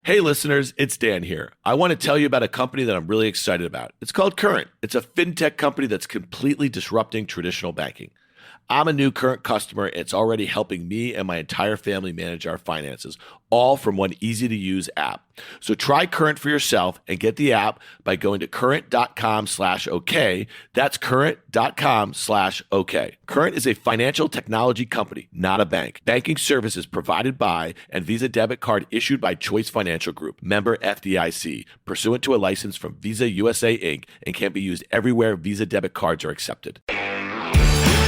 Hey listeners, it's Dan here. I want to tell you about a company that I'm really excited about. It's called Current. It's a fintech company that's completely disrupting traditional banking. I'm a new Current customer. And it's already helping me and my entire family manage our finances, all from one easy to use app. So try Current for yourself and get the app by going to current.com/OK. That's current.com/OK. Current is a financial technology company, not a bank. Banking services provided by and Visa debit card issued by Choice Financial Group, member FDIC, pursuant to a license from Visa USA Inc. and can be used everywhere Visa debit cards are accepted.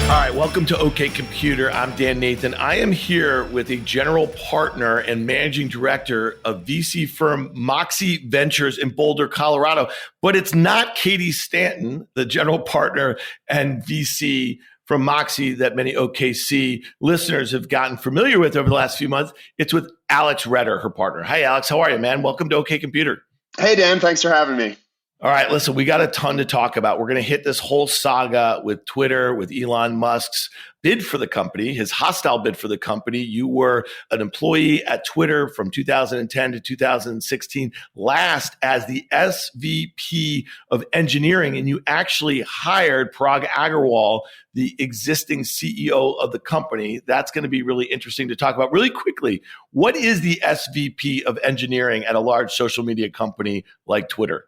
All right, welcome to OK Computer. I'm Dan Nathan. I am here with a general partner and managing director of VC firm Moxie Ventures in Boulder, Colorado. But it's not Katie Stanton, the general partner and VC from Moxie that many OKC listeners have gotten familiar with over the last few months. It's with Alex Roetter, her partner. Hi, Alex. How are you, man? Welcome to OK Computer. Hey, Dan. Thanks for having me. All right, listen, we got a ton to talk about. We're going to hit this whole saga with Twitter, with Elon Musk's bid for the company, his hostile bid for the company. You were an employee at Twitter from 2010 to 2016, last as the SVP of engineering, and you actually hired Parag Agrawal, the existing CEO of the company. That's going to be really interesting to talk about. Really quickly, what is the SVP of engineering at a large social media company like Twitter?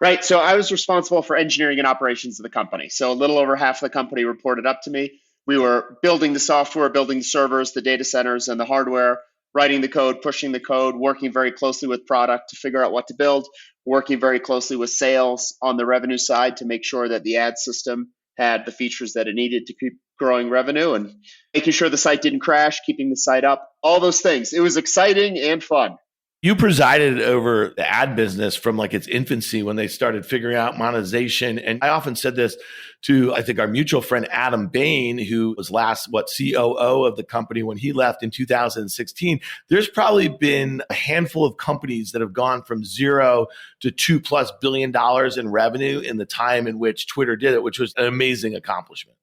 Right. So I was responsible for engineering and operations of the company. So a little over half of the company reported up to me. We were building the software, building the servers, the data centers, and the hardware, writing the code, pushing the code, working very closely with product to figure out what to build, working very closely with sales on the revenue side to make sure that the ad system had the features that it needed to keep growing revenue, and making sure the site didn't crash, keeping the site up, all those things. It was exciting and fun. You presided over the ad business from like its infancy when they started figuring out monetization. And I often said this to, I think, our mutual friend, Adam Bain, who was last, COO of the company when he left in 2016. There's probably been a handful of companies that have gone from zero to $2+ billion in revenue in the time in which Twitter did it, which was an amazing accomplishment.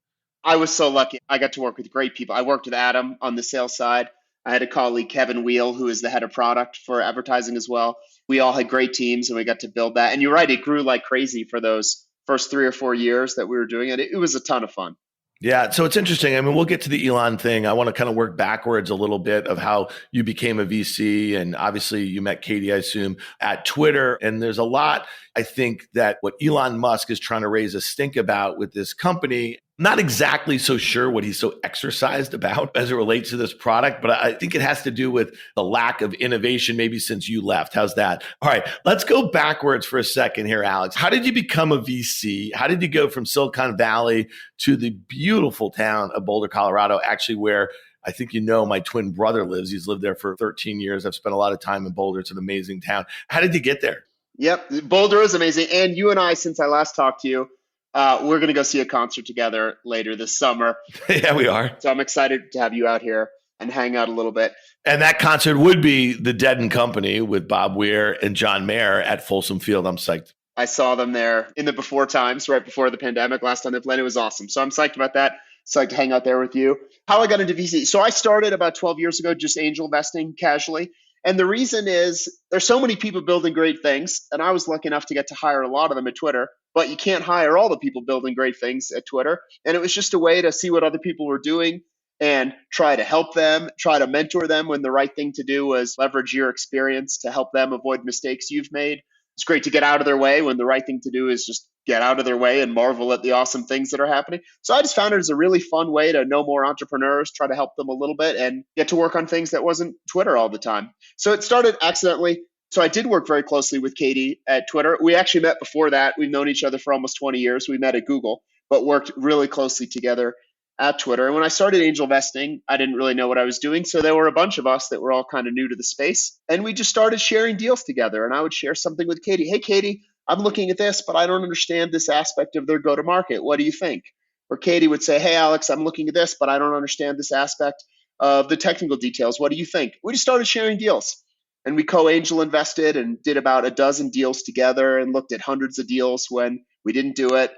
I was so lucky. I got to work with great people. I worked with Adam on the sales side. I had a colleague, Kevin Wheel, who is the head of product for advertising as well. We all had great teams and we got to build that. And you're right, it grew like crazy for those first 3 or 4 years that we were doing it. It was a ton of fun. Yeah, so it's interesting. I mean, we'll get to the Elon thing. I want to kind of work backwards a little bit of how you became a VC. And obviously you met Katie, I assume, at Twitter. And there's a lot, I think, that what Elon Musk is trying to raise a stink about with this company. Not exactly so sure what he's so exercised about as it relates to this product, but I think it has to do with the lack of innovation maybe since you left. How's that? All right, let's go backwards for a second here, Alex. How did you become a VC? How did you go from Silicon Valley to the beautiful town of Boulder, Colorado, actually where I think my twin brother lives. He's lived there for 13 years. I've spent a lot of time in Boulder. It's an amazing town. How did you get there? Yep, Boulder is amazing. And you and I, since I last talked to you, we're going to go see a concert together later this summer. Yeah, we are. So I'm excited to have you out here and hang out a little bit. And that concert would be the Dead and Company with Bob Weir and John Mayer at Folsom Field. I'm psyched. I saw them there in the before times, right before the pandemic. Last time they played, it was awesome. So I'm psyched about that. Psyched to hang out there with you. How I got into VC. So I started about 12 years ago, just angel investing casually. And the reason is there's so many people building great things. And I was lucky enough to get to hire a lot of them at Twitter. But you can't hire all the people building great things at Twitter. And it was just a way to see what other people were doing and try to help them, try to mentor them when the right thing to do was leverage your experience to help them avoid mistakes you've made. It's great to get out of their way when the right thing to do is just get out of their way and marvel at the awesome things that are happening. So I just found it as a really fun way to know more entrepreneurs, try to help them a little bit and get to work on things that wasn't Twitter all the time. So it started accidentally. So I did work very closely with Katie at Twitter. We actually met before that. We've known each other for almost 20 years. We met at Google, but worked really closely together at Twitter. And when I started angel investing, I didn't really know what I was doing. So there were a bunch of us that were all kind of new to the space. And we just started sharing deals together. And I would share something with Katie. Hey, Katie, I'm looking at this, but I don't understand this aspect of their go-to-market. What do you think? Or Katie would say, hey, Alex, I'm looking at this, but I don't understand this aspect of the technical details. What do you think? We just started sharing deals. And we co-angel invested and did about a dozen deals together and looked at hundreds of deals when we didn't do it.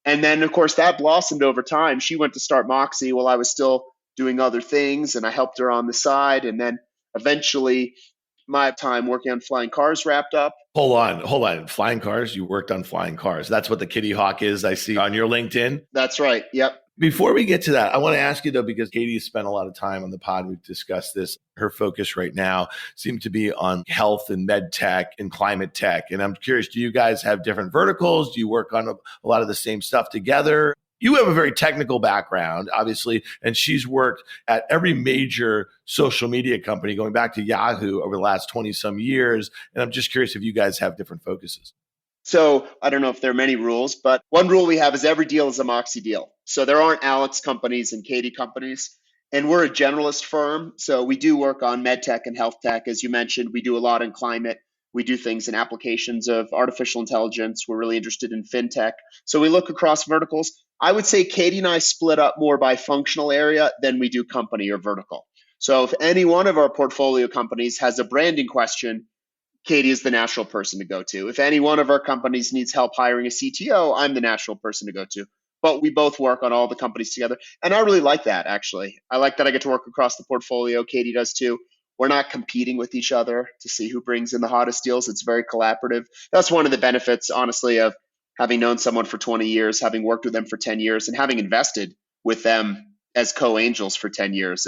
And then, of course, that blossomed over time. She went to start Moxie while I was still doing other things, and I helped her on the side. And then eventually, my time working on flying cars wrapped up. Hold on. Flying cars? You worked on flying cars. That's what the Kitty Hawk is, I see on your LinkedIn. That's right. Yep. Before we get to that, I want to ask you though, because Katie spent a lot of time on the pod. We've discussed this. Her focus right now seems to be on health and med tech and climate tech. And I'm curious, do you guys have different verticals? Do you work on a lot of the same stuff together? You have a very technical background, obviously, and she's worked at every major social media company going back to Yahoo over the last 20 some years. And I'm just curious if you guys have different focuses. So I don't know if there are many rules, but one rule we have is every deal is a Moxie deal. So there aren't Alex companies and Katie companies. And we're a generalist firm. So we do work on med tech and health tech. As you mentioned, we do a lot in climate. We do things in applications of artificial intelligence. We're really interested in fintech. So we look across verticals. I would say Katie and I split up more by functional area than we do company or vertical. So if any one of our portfolio companies has a branding question, Katie is the natural person to go to. If any one of our companies needs help hiring a CTO, I'm the natural person to go to. But we both work on all the companies together. And I really like that, actually. I like that I get to work across the portfolio. Katie does too. We're not competing with each other to see who brings in the hottest deals. It's very collaborative. That's one of the benefits, honestly, of having known someone for 20 years, having worked with them for 10 years, and having invested with them as co-angels for 10 years.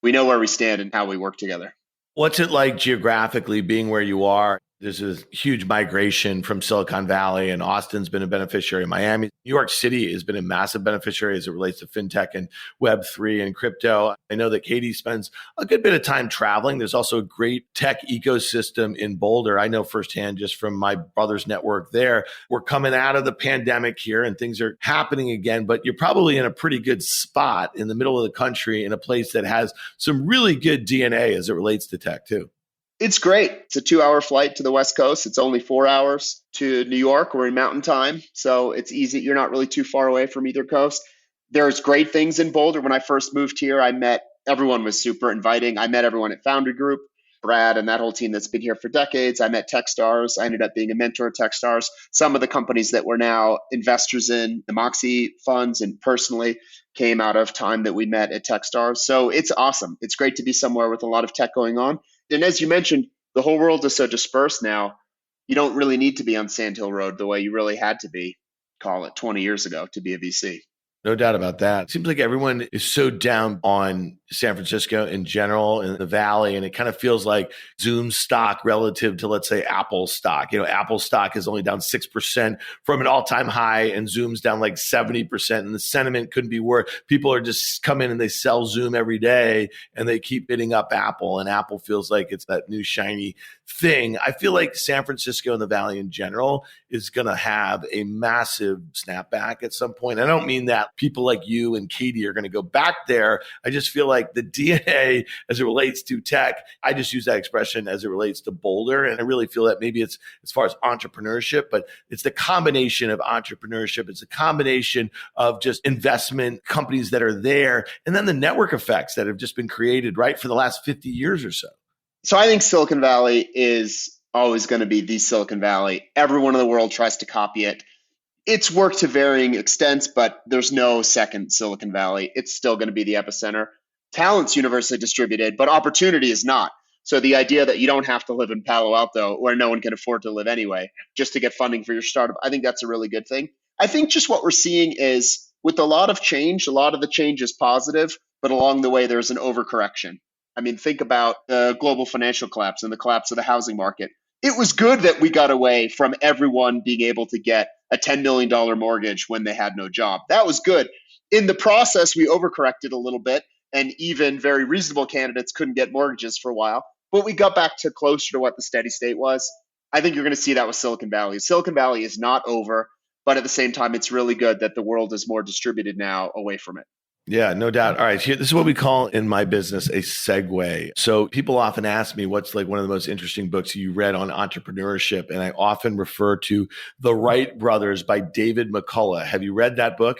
We know where we stand and how we work together. What's it like geographically being where you are? There's a huge migration from Silicon Valley, and Austin's been a beneficiary. Miami, New York City has been a massive beneficiary as it relates to fintech and Web3 and crypto. I know that Katie spends a good bit of time traveling. There's also a great tech ecosystem in Boulder. I know firsthand just from my brother's network there. We're coming out of the pandemic here and things are happening again, but you're probably in a pretty good spot in the middle of the country in a place that has some really good DNA as it relates to tech too. It's great. It's a 2-hour flight to the West Coast. It's only 4 hours to New York. We're in Mountain Time, so it's easy. You're not really too far away from either coast. There's great things in Boulder. When I first moved here, everyone was super inviting. I met everyone at Foundry Group, Brad and that whole team that's been here for decades. I met Techstars. I ended up being a mentor at Techstars. Some of the companies that we're now investors in, the Moxie funds, and personally came out of time that we met at Techstars. So it's awesome. It's great to be somewhere with a lot of tech going on. And as you mentioned, the whole world is so dispersed now. You don't really need to be on Sand Hill Road the way you really had to be, call it 20 years ago, to be a VC. No doubt about that. It seems like everyone is so down on San Francisco in general and the Valley. And it kind of feels like Zoom stock relative to, let's say, Apple stock. Apple stock is only down 6% from an all-time high and Zoom's down like 70%. And the sentiment couldn't be worse. People are just come in and they sell Zoom every day and they keep bidding up Apple. And Apple feels like it's that new shiny thing. I feel like San Francisco and the Valley in general is going to have a massive snapback at some point. I don't mean that people like you and Katie are going to go back there. I just feel like the DNA as it relates to tech, I just use that expression as it relates to Boulder. And I really feel that maybe it's as far as entrepreneurship, but it's the combination of entrepreneurship. It's a combination of just investment companies that are there. And then the network effects that have just been created, right, for the last 50 years or so. So I think Silicon Valley is always going to be the Silicon Valley. Everyone in the world tries to copy it. It's worked to varying extents, but there's no second Silicon Valley. It's still going to be the epicenter. Talent's universally distributed, but opportunity is not. So the idea that you don't have to live in Palo Alto where no one can afford to live anyway, just to get funding for your startup, I think that's a really good thing. I think just what we're seeing is with a lot of change, a lot of the change is positive, but along the way, there's an overcorrection. I mean, think about the global financial collapse and the collapse of the housing market. It was good that we got away from everyone being able to get a $10 million mortgage when they had no job. That was good. In the process, we overcorrected a little bit, and even very reasonable candidates couldn't get mortgages for a while. But we got back to closer to what the steady state was. I think you're going to see that with Silicon Valley. Silicon Valley is not over, but at the same time, it's really good that the world is more distributed now away from it. Yeah, no doubt. All right. Here, this is what we call in my business a segue. So people often ask me what's like one of the most interesting books you read on entrepreneurship. And I often refer to The Wright Brothers by David McCullough. Have you read that book?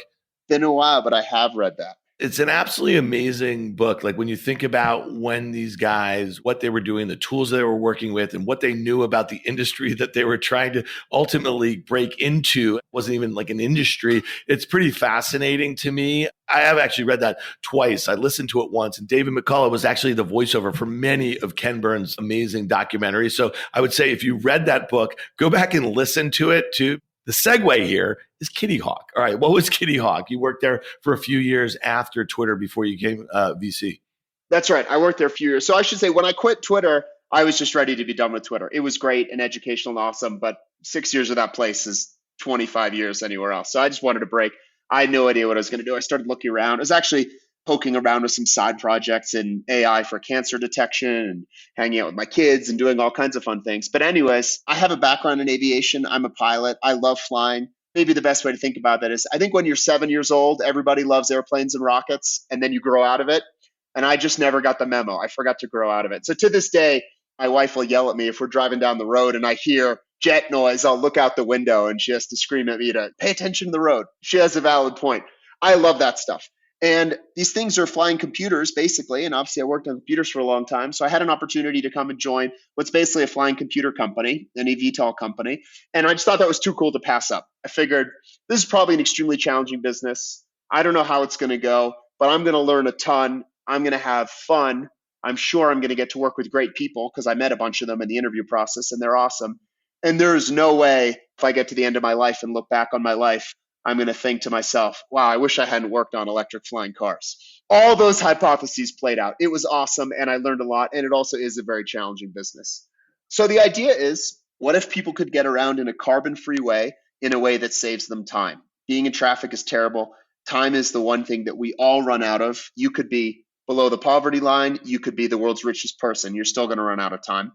Been a while, but I have read that. It's an absolutely amazing book. Like when you think about when these guys, what they were doing, the tools they were working with, and what they knew about the industry that they were trying to ultimately break into, it wasn't even like an industry. It's pretty fascinating to me. I have actually read that twice. I listened to it once, and David McCullough was actually the voiceover for many of Ken Burns' amazing documentaries. So I would say if you read that book, go back and listen to it too. The segue here is Kitty Hawk. All right, what was Kitty Hawk? You worked there for a few years after Twitter before you became VC. That's right. I worked there a few years. So I should say when I quit Twitter, I was just ready to be done with Twitter. It was great and educational and awesome, but 6 years of that place is 25 years anywhere else. So I just wanted a break. I had no idea what I was going to do. I started looking around. I was actually poking around with some side projects in AI for cancer detection and hanging out with my kids and doing all kinds of fun things. But anyways, I have a background in aviation. I'm a pilot. I love flying. Maybe the best way to think about that is I think when you're 7 years old, everybody loves airplanes and rockets, and then you grow out of it. And I just never got the memo. I forgot to grow out of it. So to this day, my wife will yell at me if we're driving down the road and I hear jet noise. I'll look out the window and she has to scream at me to pay attention to the road. She has a valid point. I love that stuff. And these things are flying computers, basically. And obviously, I worked on computers for a long time. So I had an opportunity to come and join what's basically a flying computer company, an eVTOL company. And I just thought that was too cool to pass up. I figured this is probably an extremely challenging business. I don't know how it's going to go, but I'm going to learn a ton. I'm going to have fun. I'm sure I'm going to get to work with great people because I met a bunch of them in the interview process and they're awesome. And there's no way if I get to the end of my life and look back on my life, I'm going to think to myself, wow, I wish I hadn't worked on electric flying cars. All those hypotheses played out. It was awesome and I learned a lot. And it also is a very challenging business. So the idea is, what if people could get around in a carbon-free way, in a way that saves them time? Being in traffic is terrible. Time is the one thing that we all run out of. You could be below the poverty line. You could be the world's richest person. You're still going to run out of time.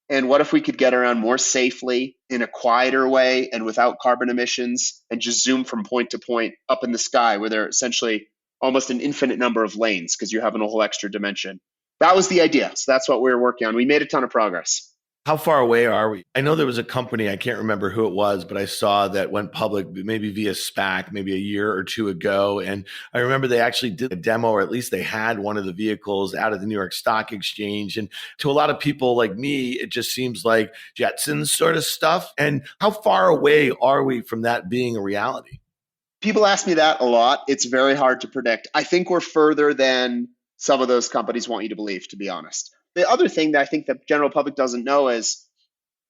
And what if we could get around more safely in a quieter way and without carbon emissions and just zoom from point to point up in the sky where there are essentially almost an infinite number of lanes because you're having a whole extra dimension? That was the idea. So that's what we were working on. We made a ton of progress. How far away are we? I know there was a company, I can't remember who it was, but I saw that went public maybe via SPAC, maybe a year or two ago. And I remember they actually did a demo, or at least they had one of the vehicles out of the New York Stock Exchange. And to a lot of people like me, it just seems like Jetsons sort of stuff. And how far away are we from that being a reality? People ask me that a lot. It's very hard to predict. I think we're further than some of those companies want you to believe, to be honest. The other thing that I think the general public doesn't know is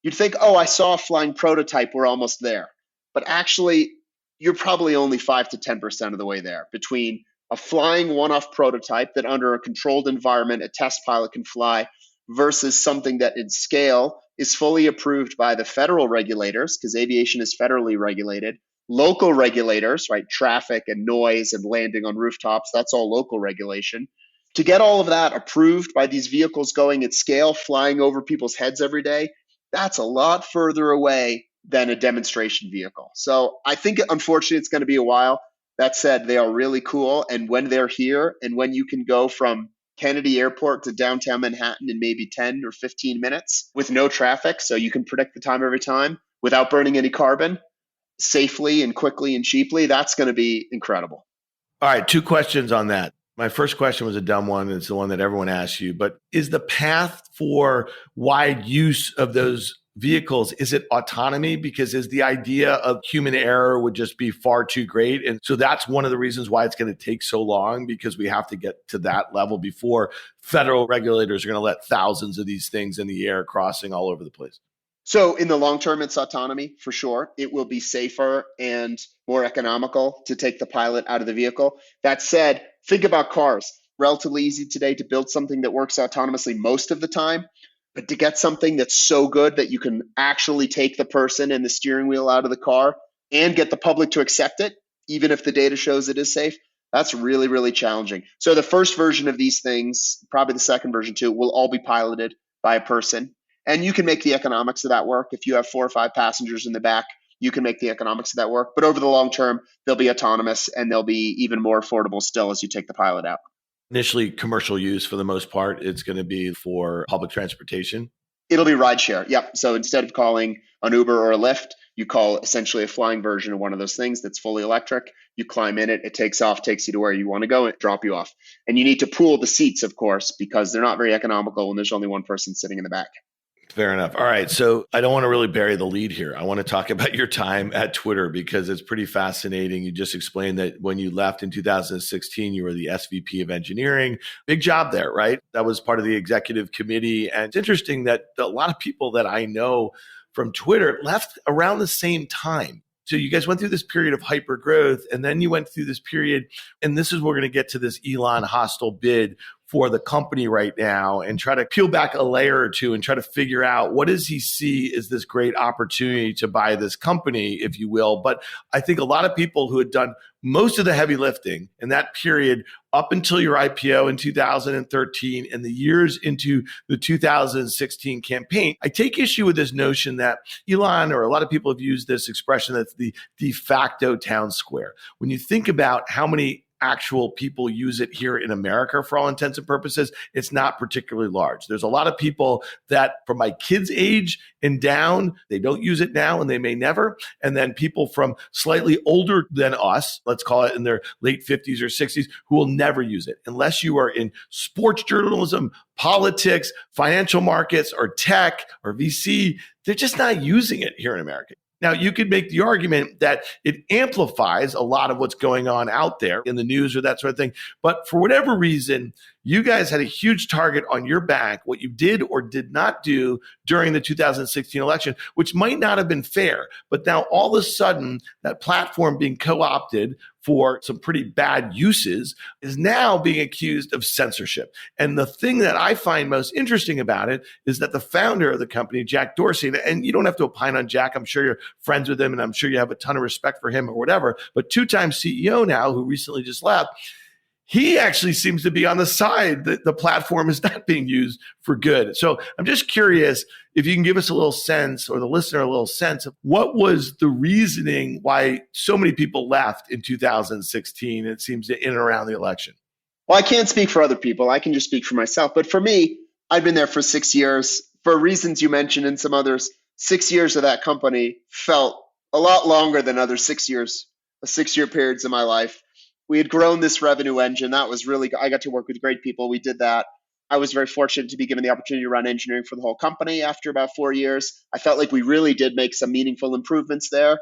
you'd think, oh, I saw a flying prototype, we're almost there. But actually, you're probably only 5 to 10% of the way there between a flying one-off prototype that under a controlled environment, a test pilot can fly versus something that in scale is fully approved by the federal regulators, because aviation is federally regulated, local regulators, right? Traffic and noise and landing on rooftops, that's all local regulation. To get all of that approved by these vehicles going at scale, flying over people's heads every day, that's a lot further away than a demonstration vehicle. So I think, unfortunately, it's going to be a while. That said, they are really cool. And when they're here and when you can go from Kennedy Airport to downtown Manhattan in maybe 10 or 15 minutes with no traffic, so you can predict the time every time without burning any carbon, safely and quickly and cheaply, that's going to be incredible. All right, two questions on that. My first question was a dumb one. It's the one that everyone asks you, but is the path for wide use of those vehicles, is it autonomy? Because is the idea of human error would just be far too great. And so that's one of the reasons why it's going to take so long, because we have to get to that level before federal regulators are going to let thousands of these things in the air crossing all over the place. So in the long term, it's autonomy for sure. It will be safer and more economical to take the pilot out of the vehicle. That said, think about cars. Relatively easy today to build something that works autonomously most of the time, but to get something that's so good that you can actually take the person and the steering wheel out of the car and get the public to accept it, even if the data shows it is safe, that's really, really challenging. So the first version of these things, probably the second version too, will all be piloted by a person. And you can make the economics of that work. If you have 4 or 5 passengers in the back, you can make the economics of that work. But over the long term, they'll be autonomous and they'll be even more affordable still as you take the pilot out. Initially, commercial use for the most part, it's going to be for public transportation. It'll be rideshare. Yep. So instead of calling an Uber or a Lyft, You call essentially a flying version of one of those things that's fully electric. You climb in it, it takes off, takes you to where you want to go, and drop you off. And you need to pool the seats, of course, because they're not very economical when there's only one person sitting in the back. Fair enough. All right. So I don't want to really bury the lead here. I want to talk about your time at Twitter because it's pretty fascinating. You just explained that when you left in 2016, you were the SVP of engineering. Big job there, right? That was part of the executive committee. And it's interesting that a lot of people that I know from Twitter left around the same time. So you guys went through this period of hyper growth, and then you went through this period, and this is, we're going to get to this Elon hostile bid for the company right now and try to peel back a layer or two and try to figure out what does he see as this great opportunity to buy this company, if you will. But I think a lot of people who had done most of the heavy lifting in that period up until your IPO in 2013 and the years into the 2016 campaign, I take issue with this notion that Elon, or a lot of people have used this expression, that's the de facto town square. When you think about how many actual people use it here in America, for all intents and purposes, it's not particularly large. There's a lot of people that from my kids' age and down, they don't use it now and they may never. And then people from slightly older than us, let's call it in their late 50s or 60s, who will never use it unless you are in sports journalism, politics, financial markets, or tech or VC. They're just not using it here in America. Now, you could make the argument that it amplifies a lot of what's going on out there in the news or that sort of thing. But for whatever reason, you guys had a huge target on your back, what you did or did not do during the 2016 election, which might not have been fair. But now all of a sudden, that platform being co-opted for some pretty bad uses is now being accused of censorship. And the thing that I find most interesting about it is that the founder of the company, Jack Dorsey, and you don't have to opine on Jack, I'm sure you're friends with him and I'm sure you have a ton of respect for him or whatever, but two-time CEO now who recently just left, he actually seems to be on the side that the platform is not being used for good. So I'm just curious if you can give us a little sense, or the listener a little sense, of what was the reasoning why so many people left in 2016, it seems, in and around the election. Well, I can't speak for other people. I can just speak for myself. But for me, I've been there for 6 years. For reasons you mentioned and some others, 6 years of that company felt a lot longer than other 6 years, 6-year periods in my life. We had grown this revenue engine. That was really, I got to work with great people. We did that. I was very fortunate to be given the opportunity to run engineering for the whole company after about 4 years. I felt like we really did make some meaningful improvements there.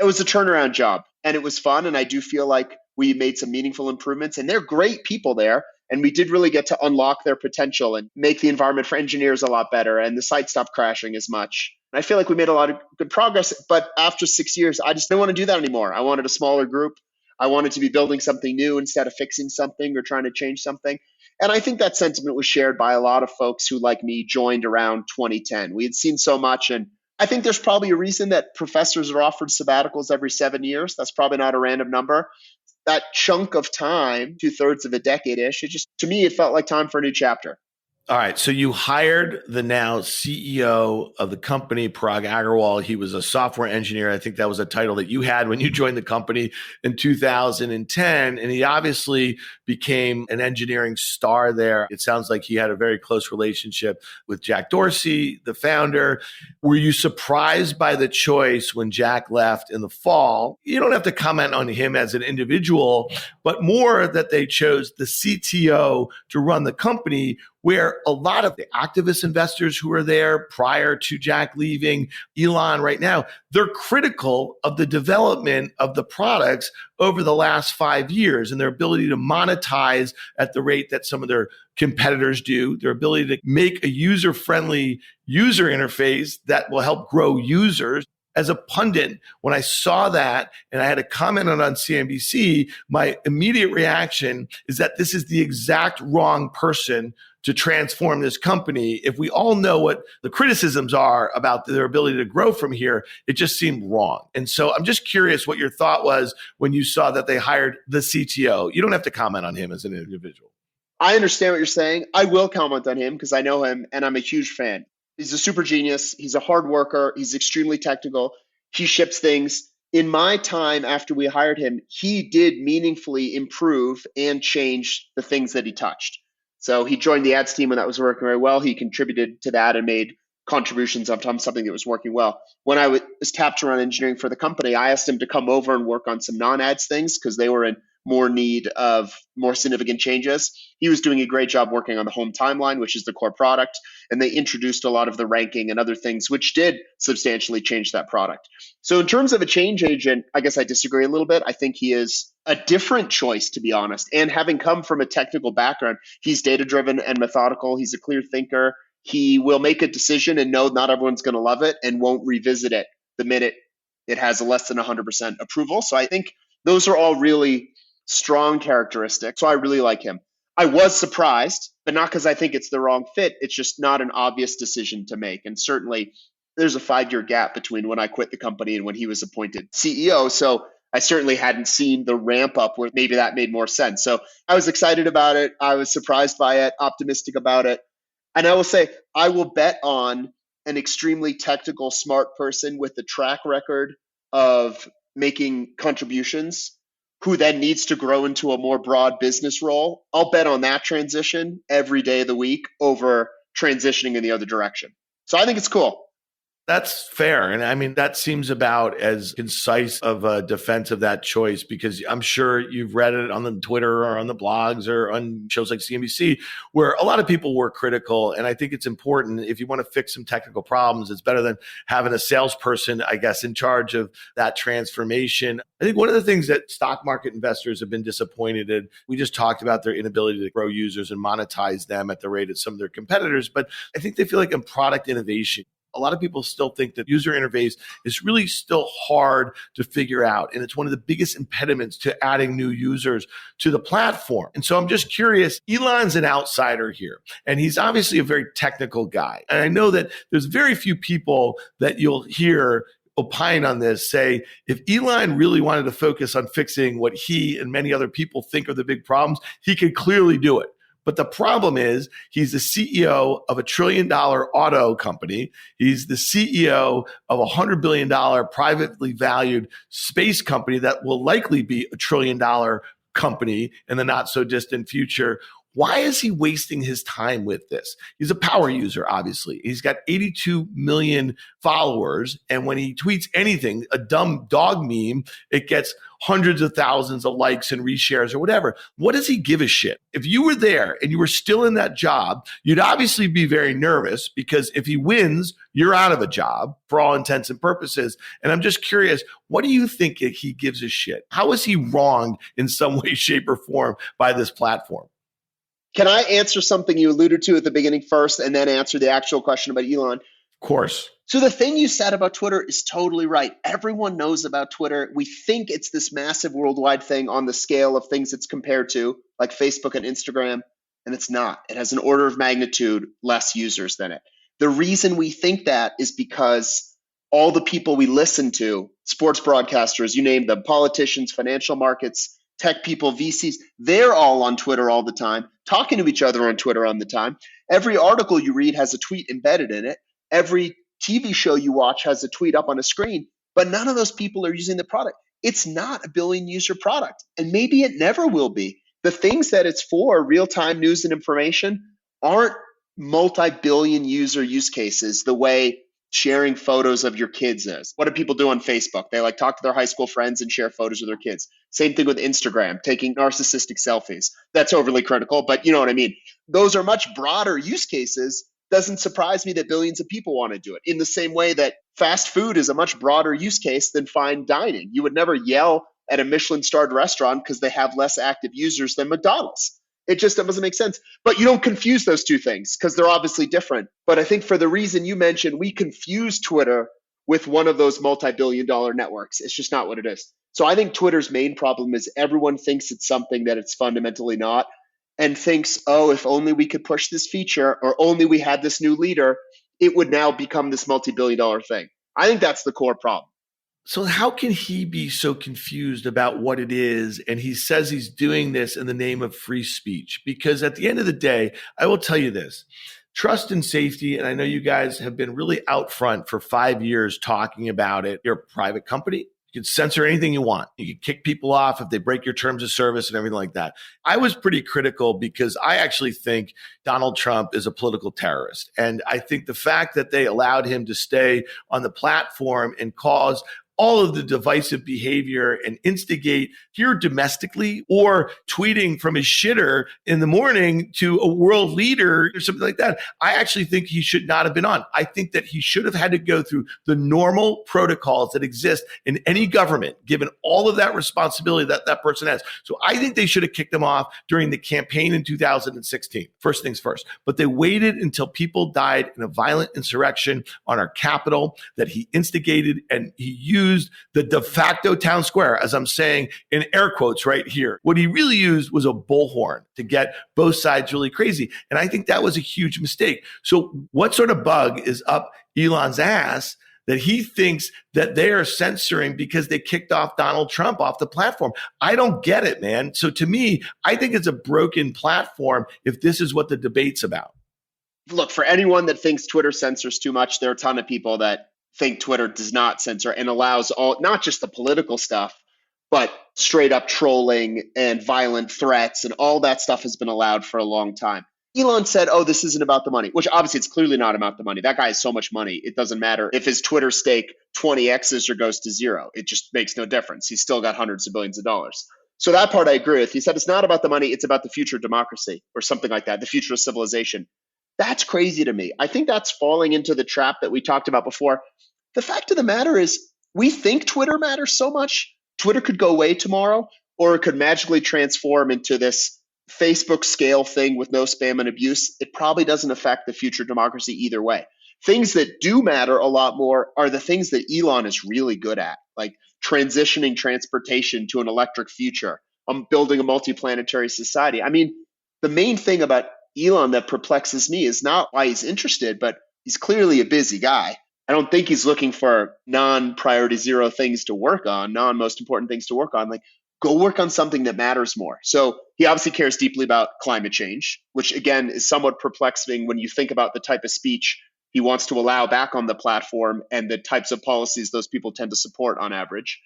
It was a turnaround job and it was fun. And I do feel like we made some meaningful improvements, and they're great people there. And we did really get to unlock their potential and make the environment for engineers a lot better. And the site stopped crashing as much. And I feel like we made a lot of good progress. But after 6 years, I just didn't want to do that anymore. I wanted a smaller group. I wanted to be building something new instead of fixing something or trying to change something. And I think that sentiment was shared by a lot of folks who, like me, joined around 2010. We had seen so much. And I think there's probably a reason that professors are offered sabbaticals every 7 years. That's probably not a random number. That chunk of time, 2/3 of a decade-ish, to me, it felt like time for a new chapter. All right. So you hired the now CEO of the company, Parag Agrawal. He was a software engineer. I think that was a title that you had when you joined the company in 2010. And he obviously became an engineering star there. It sounds like he had a very close relationship with Jack Dorsey, the founder. Were you surprised by the choice when Jack left in the fall? You don't have to comment on him as an individual, but more that they chose the CTO to run the company, where a lot of the activist investors who were there prior to Jack leaving, Elon right now, they're critical of the development of the products over the last 5 years and their ability to monetize at the rate that some of their competitors do, their ability to make a user-friendly user interface that will help grow users. As a pundit, when I saw that and I had to comment on CNBC, my immediate reaction is that this is the exact wrong person to transform this company. If we all know what the criticisms are about their ability to grow from here, it just seemed wrong. And so I'm just curious what your thought was when you saw that they hired the CTO. You don't have to comment on him as an individual. I understand what you're saying. I will comment on him because I know him and I'm a huge fan. He's a super genius. He's a hard worker. He's extremely technical. He ships things. In my time after we hired him, he did meaningfully improve and change the things that he touched. So he joined the ads team when that was working very well. He contributed to that and made contributions on something that was working well. When I was tapped to run engineering for the company, I asked him to come over and work on some non-ads things because they were in more need of more significant changes. He was doing a great job working on the home timeline, which is the core product. And they introduced a lot of the ranking and other things, which did substantially change that product. So in terms of a change agent, I guess I disagree a little bit. I think he is a different choice, to be honest. And having come from a technical background, he's data-driven and methodical. He's a clear thinker. He will make a decision and know not everyone's going to love it and won't revisit it the minute it has a less than 100% approval. So I think those are all really strong characteristics. So I really like him. I was surprised, but not because I think it's the wrong fit. It's just not an obvious decision to make. And certainly there's a 5-year gap between when I quit the company and when he was appointed CEO. So I certainly hadn't seen the ramp up where maybe that made more sense. So I was excited about it. I was surprised by it, optimistic about it. And I will say, I will bet on an extremely technical, smart person with a track record of making contributions who then needs to grow into a more broad business role. I'll bet on that transition every day of the week over transitioning in the other direction. So I think it's cool. That's fair. And I mean, that seems about as concise of a defense of that choice, because I'm sure you've read it on the Twitter or on the blogs or on shows like CNBC, where a lot of people were critical. And I think it's important, if you want to fix some technical problems, it's better than having a salesperson, I guess, in charge of that transformation. I think one of the things that stock market investors have been disappointed in, we just talked about their inability to grow users and monetize them at the rate of some of their competitors. But I think they feel like in product innovation, a lot of people still think that user interface is really still hard to figure out. And it's one of the biggest impediments to adding new users to the platform. And so I'm just curious, Elon's an outsider here, and he's obviously a very technical guy. And I know that there's very few people that you'll hear opine on this, say, if Elon really wanted to focus on fixing what he and many other people think are the big problems, he could clearly do it. But the problem is he's the CEO of $1 trillion auto company. He's the CEO of a $100 billion privately valued space company that will likely be $1 trillion company in the not so distant future. Why is he wasting his time with this? He's a power user, obviously. He's got 82 million followers. And when he tweets anything, a dumb dog meme, it gets hundreds of thousands of likes and reshares or whatever. What does he give a shit? If you were there and you were still in that job, you'd obviously be very nervous, because if he wins, you're out of a job for all intents and purposes. And I'm just curious, what do you think he gives a shit? How is he wronged in some way, shape, or form by this platform? Can I answer something you alluded to at the beginning first and then answer the actual question about Elon? Of course. So the thing you said about Twitter is totally right. Everyone knows about Twitter. We think it's this massive worldwide thing on the scale of things it's compared to, like Facebook and Instagram, and it's not. It has an order of magnitude less users than it. The reason we think that is because all the people we listen to, sports broadcasters, you name them, politicians, financial markets, tech people, VCs, they're all on Twitter all the time, talking to each other on Twitter all the time. Every article you read has a tweet embedded in it. Every TV show you watch has a tweet up on a screen, but none of those people are using the product. It's not a billion user product, and maybe it never will be. The things that it's for, real-time news and information, aren't multi-billion user use cases the way sharing photos of your kids is. What do people do on Facebook? They like talk to their high school friends and share photos of their kids. Same thing with Instagram, taking narcissistic selfies. That's overly critical, but you know what I mean. Those are much broader use cases. Doesn't surprise me that billions of people want to do it. In the same way that fast food is a much broader use case than fine dining. You would never yell at a Michelin-starred restaurant because they have less active users than McDonald's. It just doesn't make sense. But you don't confuse those two things because they're obviously different. But I think for the reason you mentioned, we confuse Twitter with one of those multi-billion dollar networks. It's just not what it is. So I think Twitter's main problem is everyone thinks it's something that it's fundamentally not, and thinks, oh, if only we could push this feature or only we had this new leader, it would now become this multi-billion dollar thing. I think that's the core problem. So how can he be so confused about what it is? And he says he's doing this in the name of free speech, because at the end of the day, I will tell you this, trust and safety. And I know you guys have been really out front for 5 years talking about it. You're a private company. You can censor anything you want. You can kick people off if they break your terms of service and everything like that. I was pretty critical because I actually think Donald Trump is a political terrorist. And I think the fact that they allowed him to stay on the platform and cause all of the divisive behavior and instigate here domestically or tweeting from his shitter in the morning to a world leader or something like that. I actually think he should not have been on. I think that he should have had to go through the normal protocols that exist in any government, given all of that responsibility that that person has. So I think they should have kicked him off during the campaign in 2016. First things first. But they waited until people died in a violent insurrection on our Capitol that he instigated, and he used the de facto town square, as I'm saying in air quotes right here. What he really used was a bullhorn to get both sides really crazy. And I think that was a huge mistake. So what sort of bug is up Elon's ass that he thinks that they are censoring because they kicked off Donald Trump off the platform? I don't get it, man. So to me, I think it's a broken platform if this is what the debate's about. Look, for anyone that thinks Twitter censors too much, there are a ton of people that think Twitter does not censor and allows all, not just the political stuff, but straight up trolling and violent threats, and all that stuff has been allowed for a long time. Elon said, oh, this isn't about the money, which obviously it's clearly not about the money. That guy has so much money. It doesn't matter if his Twitter stake 20x's or goes to zero. It just makes no difference. He's still got hundreds of billions of dollars. So that part I agree with. He said it's not about the money. It's about the future of democracy or something like that, the future of civilization. That's crazy to me. I think that's falling into the trap that we talked about before. The fact of the matter is, we think Twitter matters so much. Twitter could go away tomorrow, or it could magically transform into this Facebook scale thing with no spam and abuse. It probably doesn't affect the future of democracy either way. Things that do matter a lot more are the things that Elon is really good at, like transitioning transportation to an electric future, building a multiplanetary society. I mean, the main thing about Elon that perplexes me is not why he's interested, but he's clearly a busy guy. I don't think he's looking for non-priority zero things to work on, non-most important things to work on. Like, go work on something that matters more. So he obviously cares deeply about climate change, which again is somewhat perplexing when you think about the type of speech he wants to allow back on the platform and the types of policies those people tend to support on average.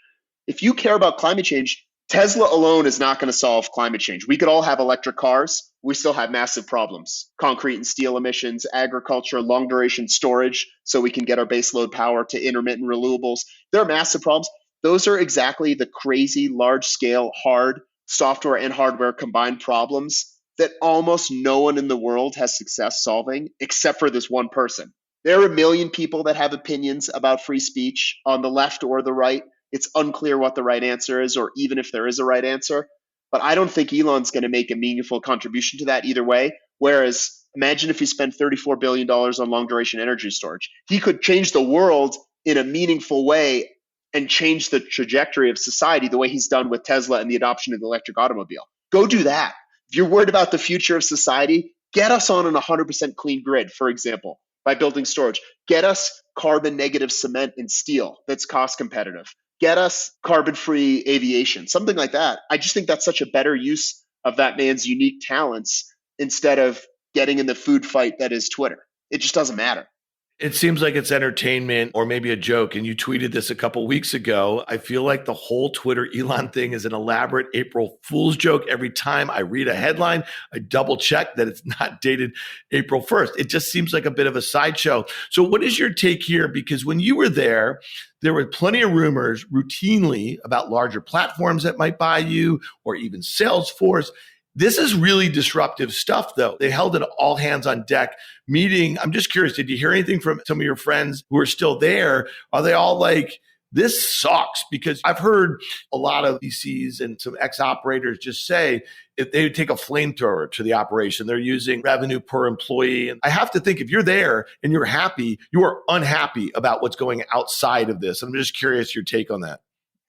If you care about climate change, Tesla alone is not going to solve climate change. We could all have electric cars. We still have massive problems. Concrete and steel emissions, agriculture, long duration storage, so we can get our baseload power to intermittent renewables. There are massive problems. Those are exactly the crazy, large scale, hard software and hardware combined problems that almost no one in the world has success solving except for this one person. There are a million people that have opinions about free speech on the left or the right. It's unclear what the right answer is, or even if there is a right answer. But I don't think Elon's going to make a meaningful contribution to that either way. Whereas, imagine if he spent $34 billion on long duration energy storage. He could change the world in a meaningful way and change the trajectory of society the way he's done with Tesla and the adoption of the electric automobile. Go do that. If you're worried about the future of society, get us on an 100% clean grid, for example, by building storage. Get us carbon negative cement and steel that's cost competitive. Get us carbon-free aviation, something like that. I just think that's such a better use of that man's unique talents instead of getting in the food fight that is Twitter. It just doesn't matter. It seems like it's entertainment or maybe a joke. And you tweeted this a couple weeks ago. I feel like the whole Twitter Elon thing is an elaborate April Fool's joke. Every time I read a headline, I double check that it's not dated April 1st. It just seems like a bit of a sideshow. So what is your take here? Because when you were there were plenty of rumors routinely about larger platforms that might buy you or even Salesforce. This is really disruptive stuff, though. They held an all hands on deck meeting. I'm just curious, did you hear anything from some of your friends who are still there? Are they all like, this sucks? Because I've heard a lot of VCs and some ex-operators just say if they would take a flamethrower to the operation, they're using revenue per employee. And I have to think if you're there and you're happy, you are unhappy about what's going outside of this. I'm just curious your take on that.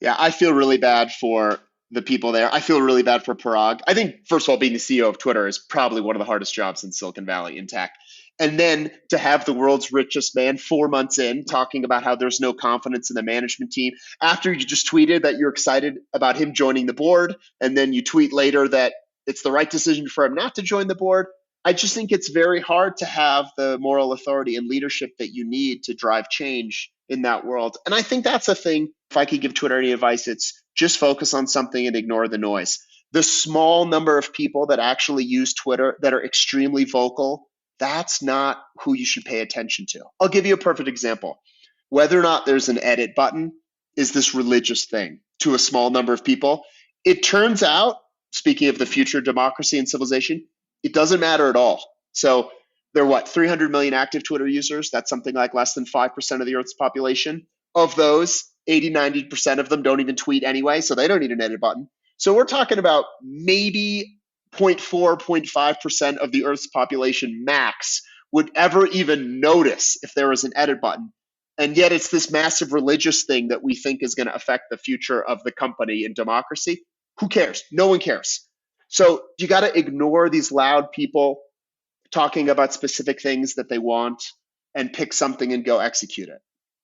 Yeah, I feel really bad for the people there. I feel really bad for Parag. I think, first of all, being the CEO of Twitter is probably one of the hardest jobs in Silicon Valley in tech. And then to have the world's richest man 4 months in talking about how there's no confidence in the management team after you just tweeted that you're excited about him joining the board, and then you tweet later that it's the right decision for him not to join the board. I just think it's very hard to have the moral authority and leadership that you need to drive change in that world. And I think that's a thing If I could give Twitter any advice, it's just focus on something and ignore the noise. The small number of people that actually use Twitter that are extremely vocal, that's not who you should pay attention to. I'll give you a perfect example. Whether or not there's an edit button is this religious thing to a small number of people. It turns out, speaking of the future of democracy and civilization, it doesn't matter at all. So there are 300 million active Twitter users. That's something like less than 5% of the Earth's population. Of those, 80, 90% of them don't even tweet anyway, so they don't need an edit button. So we're talking about maybe 0.4, 0.5% of the Earth's population max would ever even notice if there was an edit button. And yet it's this massive religious thing that we think is going to affect the future of the company and democracy. Who cares? No one cares. So you got to ignore these loud people talking about specific things that they want and pick something and go execute it.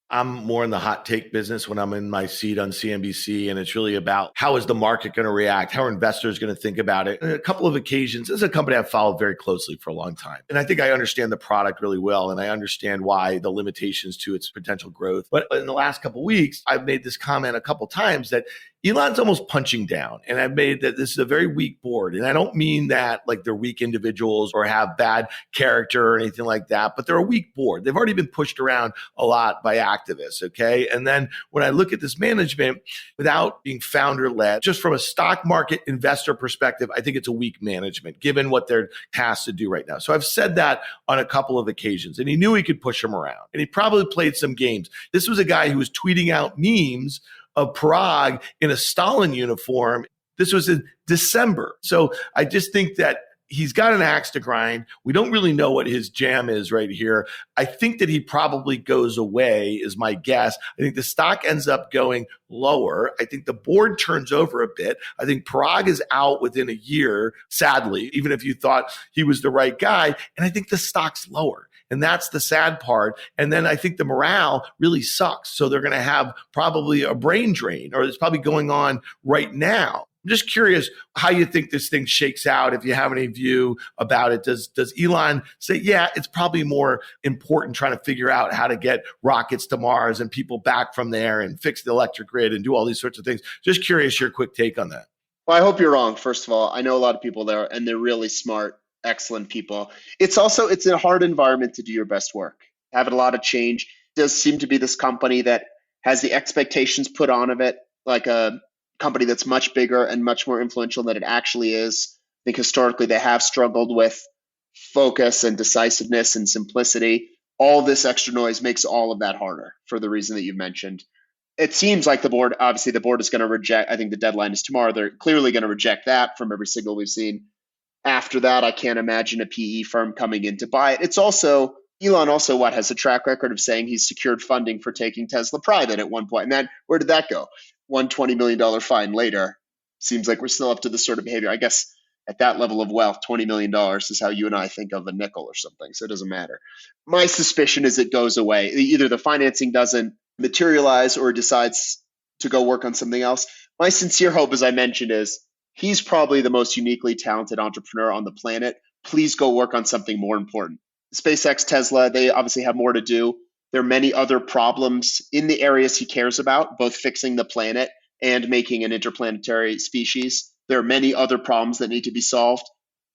I'm more in the hot take business when I'm in my seat on CNBC, and it's really about how is the market going to react? How are investors going to think about it? On a couple of occasions, this is a company I've followed very closely for a long time. And I think I understand the product really well, and I understand why the limitations to its potential growth. But in the last couple of weeks, I've made this comment a couple of times that Elon's almost punching down. And I've made that this is a very weak board. And I don't mean that like they're weak individuals or have bad character or anything like that, but they're a weak board. They've already been pushed around a lot by activists, okay? And then when I look at this management, without being founder-led, just from a stock market investor perspective, I think it's a weak management, given what they're tasked to do right now. So I've said that on a couple of occasions, and he knew he could push them around. And he probably played some games. This was a guy who was tweeting out memes of Parag in a Stalin uniform. This was in December. So I just think that he's got an axe to grind. We don't really know what his jam is right here. I think that he probably goes away is my guess. I think the stock ends up going lower. I think the board turns over a bit. I think Parag is out within a year, sadly, even if you thought he was the right guy. And I think the stock's lower. And that's the sad part. And then I think the morale really sucks. So they're going to have probably a brain drain, or it's probably going on right now. I'm just curious how you think this thing shakes out, if you have any view about it. Does Elon say, yeah, it's probably more important trying to figure out how to get rockets to Mars and people back from there and fix the electric grid and do all these sorts of things? Just curious your quick take on that. Well, I hope you're wrong, first of all. I know a lot of people there, and they're really smart, excellent people. It's a hard environment to do your best work. Having a lot of change. It does seem to be this company that has the expectations put on of it, like a company that's much bigger and much more influential than it actually is. I think historically they have struggled with focus and decisiveness and simplicity. All this extra noise makes all of that harder for the reason that you mentioned. It seems like the board is going to reject. I think the deadline is tomorrow. They're clearly going to reject that from every signal we've seen. After that, I can't imagine a PE firm coming in to buy it. It's also, Elon also has a track record of saying he's secured funding for taking Tesla private at one point. And then where did that go? $120 million fine later. Seems like we're still up to this sort of behavior. I guess at that level of wealth, $20 million is how you and I think of a nickel or something. So it doesn't matter. My suspicion is it goes away. Either the financing doesn't materialize or decides to go work on something else. My sincere hope, as I mentioned, is he's probably the most uniquely talented entrepreneur on the planet. Please go work on something more important. SpaceX, Tesla, they obviously have more to do. There are many other problems in the areas he cares about, both fixing the planet and making an interplanetary species. There are many other problems that need to be solved.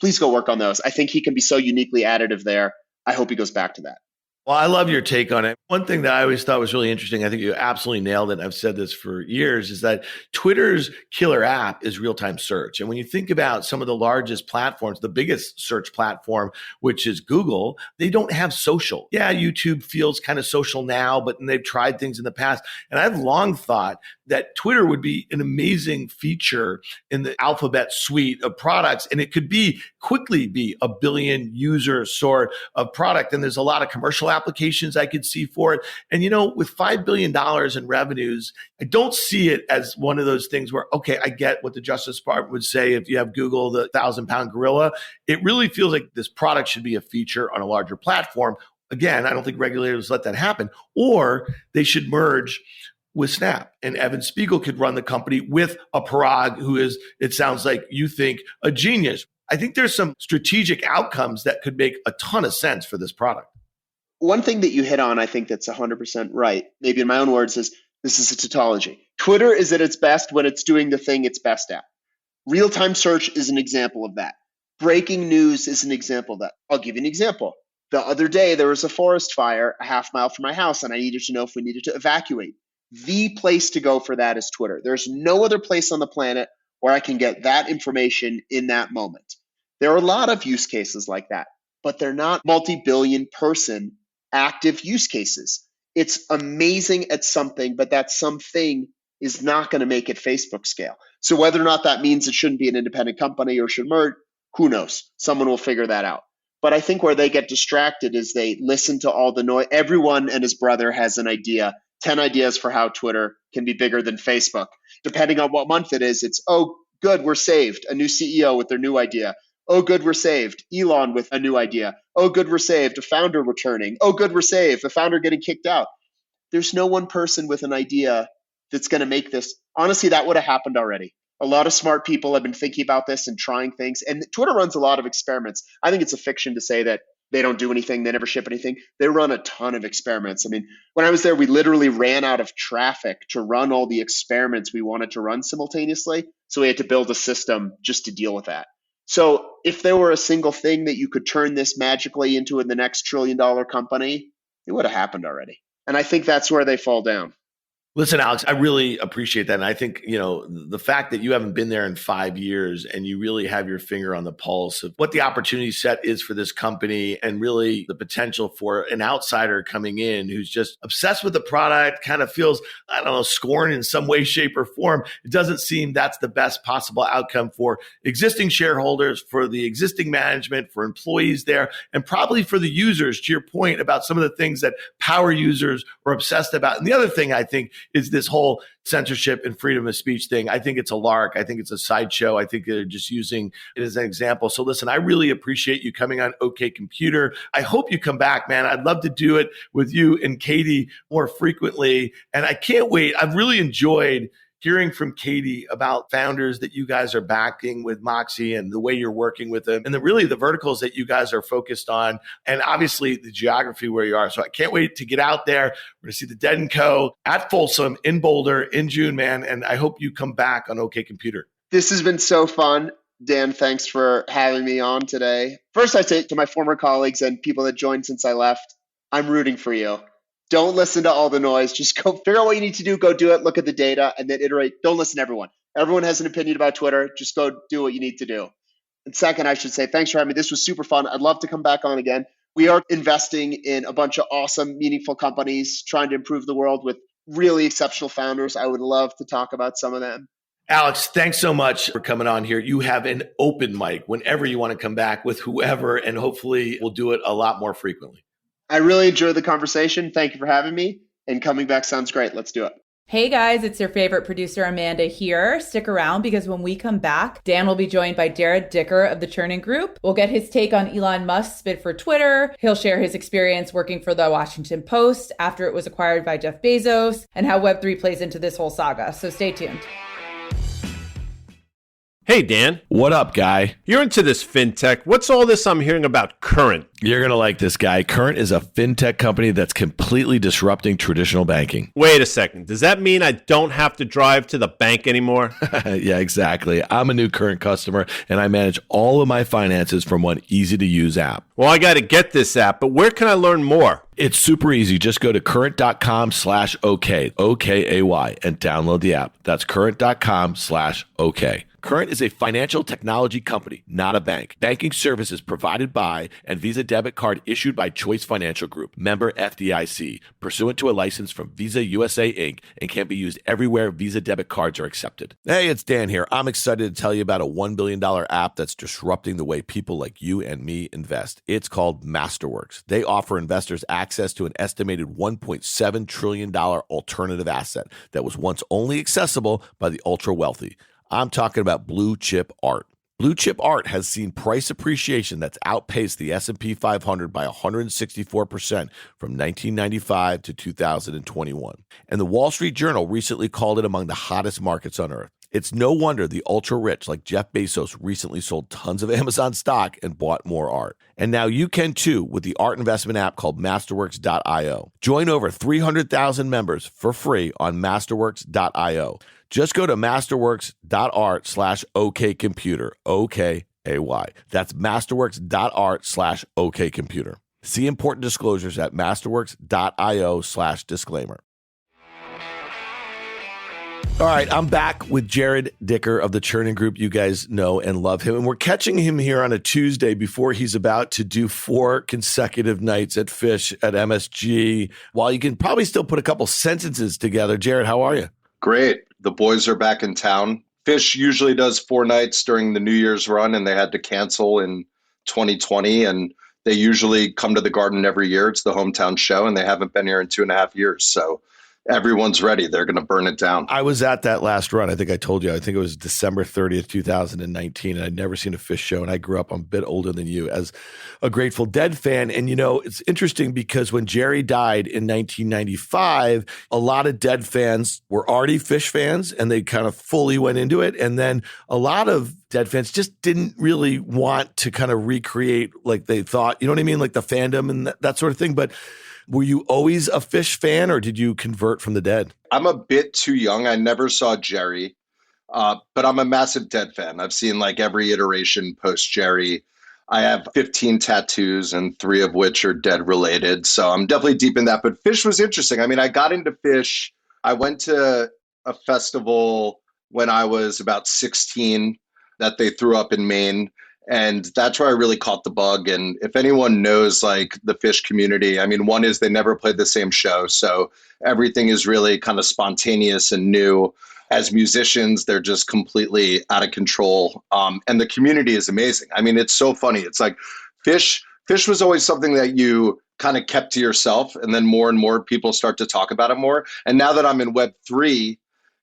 Please go work on those. I think he can be so uniquely additive there. I hope he goes back to that. Well, I love your take on it. One thing that I always thought was really interesting, I think you absolutely nailed it, and I've said this for years, is that Twitter's killer app is real-time search. And when you think about some of the largest platforms, the biggest search platform, which is Google, they don't have social. Yeah, YouTube feels kind of social now, but they've tried things in the past. And I've long thought that Twitter would be an amazing feature in the Alphabet suite of products, and it could quickly be a billion user sort of product. And there's a lot of commercial applications I could see for it. And, with $5 billion in revenues, I don't see it as one of those things where, okay, I get what the Justice Department would say if you have Google, the 1,000-pound gorilla. It really feels like this product should be a feature on a larger platform. Again, I don't think regulators let that happen, or they should merge with Snap, and Evan Spiegel could run the company with a Parag who is, it sounds like you think, a genius. I think there's some strategic outcomes that could make a ton of sense for this product. One thing that you hit on, I think that's 100% right, maybe in my own words, is This is a tautology. Twitter is at its best when it's doing the thing it's best at. Real-time search is an example of that. Breaking news is an example of that. I'll give you an example. The other day, there was a forest fire a half mile from my house, and I needed to know if we needed to evacuate. The place to go for that is Twitter. There's no other place on the planet where I can get that information in that moment. There are a lot of use cases like that, but they're not multi-billion person active use cases. It's amazing at something, but that something is not going to make it Facebook scale. So whether or not that means it shouldn't be an independent company or should merge, who knows? Someone will figure that out. But I think where they get distracted is they listen to all the noise. Everyone and his brother has an idea, 10 ideas for how Twitter can be bigger than Facebook. Depending on what month it is, it's, oh, good, we're saved. A new CEO with their new idea. Oh, good, we're saved. Elon with a new idea. Oh, good, we're saved. A founder returning. Oh, good, we're saved. A founder getting kicked out. There's no one person with an idea that's going to make this. Honestly, that would have happened already. A lot of smart people have been thinking about this and trying things. And Twitter runs a lot of experiments. I think it's a fiction to say that they don't do anything, they never ship anything. They run a ton of experiments. I mean, when I was there, we literally ran out of traffic to run all the experiments we wanted to run simultaneously. So we had to build a system just to deal with that. So if there were a single thing that you could turn this magically into the next trillion-dollar company, it would have happened already. And I think that's where they fall down. Listen, Alex, I really appreciate that. And I think, the fact that you haven't been there in 5 years and you really have your finger on the pulse of what the opportunity set is for this company and really the potential for an outsider coming in who's just obsessed with the product, kind of feels, scorned in some way, shape, or form. It doesn't seem that's the best possible outcome for existing shareholders, for the existing management, for employees there, and probably for the users, to your point about some of the things that power users are obsessed about. And the other thing I think is this whole censorship and freedom of speech thing. I think it's a lark. I think it's a sideshow. I think they're just using it as an example. So listen, I really appreciate you coming on OK Computer. I hope you come back, man. I'd love to do it with you and Katie more frequently. And I can't wait. I've really enjoyed hearing from Katie about founders that you guys are backing with Moxie and the way you're working with them and the verticals that you guys are focused on and obviously the geography where you are. So I can't wait to get out there. We're going to see the Dead & Co. at Folsom in Boulder in June, man. And I hope you come back on OK Computer. This has been so fun. Dan, thanks for having me on today. First, I say to my former colleagues and people that joined since I left, I'm rooting for you. Don't listen to all the noise. Just go figure out what you need to do. Go do it. Look at the data and then iterate. Don't listen to everyone. Everyone has an opinion about Twitter. Just go do what you need to do. And second, I should say, thanks for having me. This was super fun. I'd love to come back on again. We are investing in a bunch of awesome, meaningful companies, trying to improve the world with really exceptional founders. I would love to talk about some of them. Alex, thanks so much for coming on here. You have an open mic whenever you want to come back with whoever, and hopefully we'll do it a lot more frequently. I really enjoyed the conversation. Thank you for having me. And coming back sounds great. Let's do it. Hey guys, it's your favorite producer, Amanda here. Stick around because when we come back, Dan will be joined by Jarrod Dicker of the Churning Group. We'll get his take on Elon Musk's bid for Twitter. He'll share his experience working for the Washington Post after it was acquired by Jeff Bezos and how Web3 plays into this whole saga. So stay tuned. Hey, Dan. What up, guy? You're into this fintech. What's all this I'm hearing about Current? You're going to like this guy. Current is a fintech company that's completely disrupting traditional banking. Wait a second. Does that mean I don't have to drive to the bank anymore? Yeah, exactly. I'm a new Current customer, and I manage all of my finances from one easy-to-use app. Well, I got to get this app, but where can I learn more? It's super easy. Just go to current.com/OK, OKAY, and download the app. That's current.com/OK. Current is a financial technology company, not a bank. Banking services provided by and Visa debit card issued by Choice Financial Group, member FDIC, pursuant to a license from Visa USA Inc., and can be used everywhere Visa debit cards are accepted. Hey, it's Dan here. I'm excited to tell you about a $1 billion app that's disrupting the way people like you and me invest. It's called Masterworks. They offer investors access to an estimated $1.7 trillion alternative asset that was once only accessible by the ultra wealthy. I'm talking about blue chip art. Blue chip art has seen price appreciation that's outpaced the S&P 500 by 164% from 1995 to 2021. And the Wall Street Journal recently called it among the hottest markets on earth. It's no wonder the ultra rich like Jeff Bezos recently sold tons of Amazon stock and bought more art. And now you can too with the art investment app called Masterworks.io. Join over 300,000 members for free on Masterworks.io. Just go to masterworks.art/OKComputer. OKAY. That's masterworks.art/OKComputer. See important disclosures at masterworks.io/disclaimer. All right, I'm back with Jarrod Dicker of the Churning Group. You guys know and love him. And we're catching him here on a Tuesday before he's about to do 4 consecutive nights at Fish at MSG. While you can probably still put a couple sentences together. Jarrod, how are you? Great. The boys are back in town. Fish usually does 4 nights during the New Year's run, and they had to cancel in 2020. And they usually come to the Garden every year. It's the hometown show, and they haven't been here in 2.5 years. So everyone's ready. They're going to burn it down. I was at that last run. I think I told you. I think it was December 30th, 2019. And I'd never seen a Fish show. And I grew up, I'm a bit older than you, as a Grateful Dead fan. And, you know, it's interesting because when Jerry died in 1995, a lot of Dead fans were already Fish fans and they kind of fully went into it. And then a lot of Dead fans just didn't really want to kind of recreate like they thought, you know what I mean? Like the fandom and that sort of thing. But were you always a Fish fan or did you convert from the Dead? I'm a bit too young. I never saw Jerry, but I'm a massive Dead fan. I've seen like every iteration post Jerry. I have 15 tattoos and 3 of which are Dead related. So I'm definitely deep in that. But Fish was interesting. I mean, I got into Fish. I went to a festival when I was about 16 that they threw up in Maine. And that's where I really caught the bug. And if anyone knows like the Fish community, I mean, one is they never played the same show. So everything is really kind of spontaneous and new. As musicians, they're just completely out of control. And the community is amazing. I mean, it's so funny. It's like Fish was always something that you kind of kept to yourself. And then more and more people start to talk about it more. And now that I'm in Web3,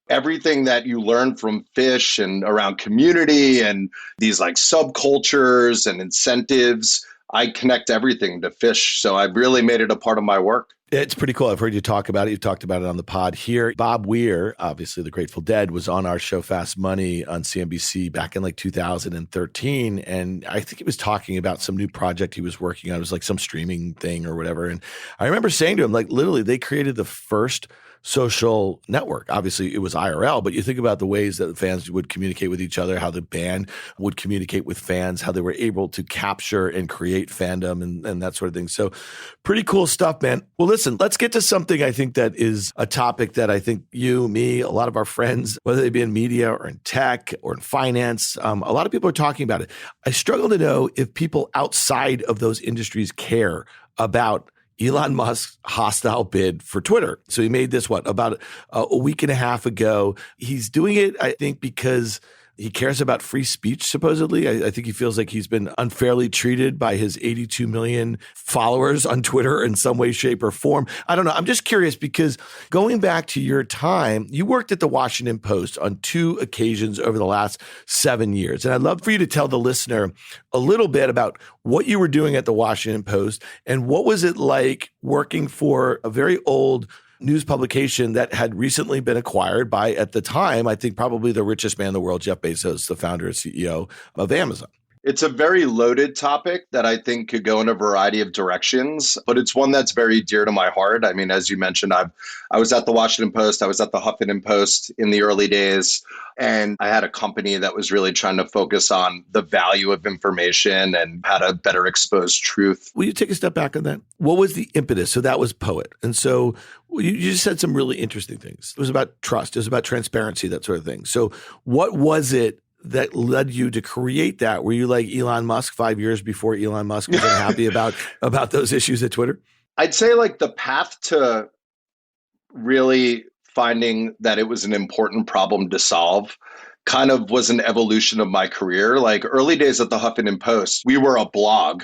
everything that you learn from Fish and around community and these like subcultures and incentives, I connect everything to Fish. So I've really made it a part of my work. It's pretty cool. I've heard you talk about it. You've talked about it on the pod here. Bob Weir, obviously the Grateful Dead, was on our show Fast Money on CNBC back in like 2013. And I think he was talking about some new project he was working on. It was like some streaming thing or whatever. And I remember saying to him, like, literally, they created the first social network. Obviously, it was IRL, but you think about the ways that the fans would communicate with each other, how the band would communicate with fans, how they were able to capture and create fandom and that sort of thing. So pretty cool stuff, man. Well, listen, let's get to something I think that is a topic that I think you, me, a lot of our friends, whether they be in media or in tech or in finance, a lot of people are talking about it. I struggle to know if people outside of those industries care about Elon Musk's hostile bid for Twitter. So he made this, about a week and a half ago. He's doing it, I think, because he cares about free speech, supposedly. I think he feels like he's been unfairly treated by his 82 million followers on Twitter in some way, shape, or form. I don't know. I'm just curious because going back to your time, you worked at the Washington Post on 2 occasions over the last 7 years. And I'd love for you to tell the listener a little bit about what you were doing at the Washington Post and what was it like working for a very old news publication that had recently been acquired by, at the time, I think probably the richest man in the world, Jeff Bezos, the founder and CEO of Amazon. It's a very loaded topic that I think could go in a variety of directions, but it's one that's very dear to my heart. I mean, as you mentioned, I was at the Washington Post, I was at the Huffington Post in the early days, and I had a company that was really trying to focus on the value of information and how to better expose truth. Will you take a step back on that? What was the impetus? So that was Poet. And so you just said some really interesting things. It was about trust. It was about transparency, that sort of thing. So what was it that led you to create that? Were you like Elon Musk 5 years before Elon Musk was unhappy about those issues at Twitter? I'd say like the path to really finding that it was an important problem to solve kind of was an evolution of my career. Like early days at the Huffington Post, we were a blog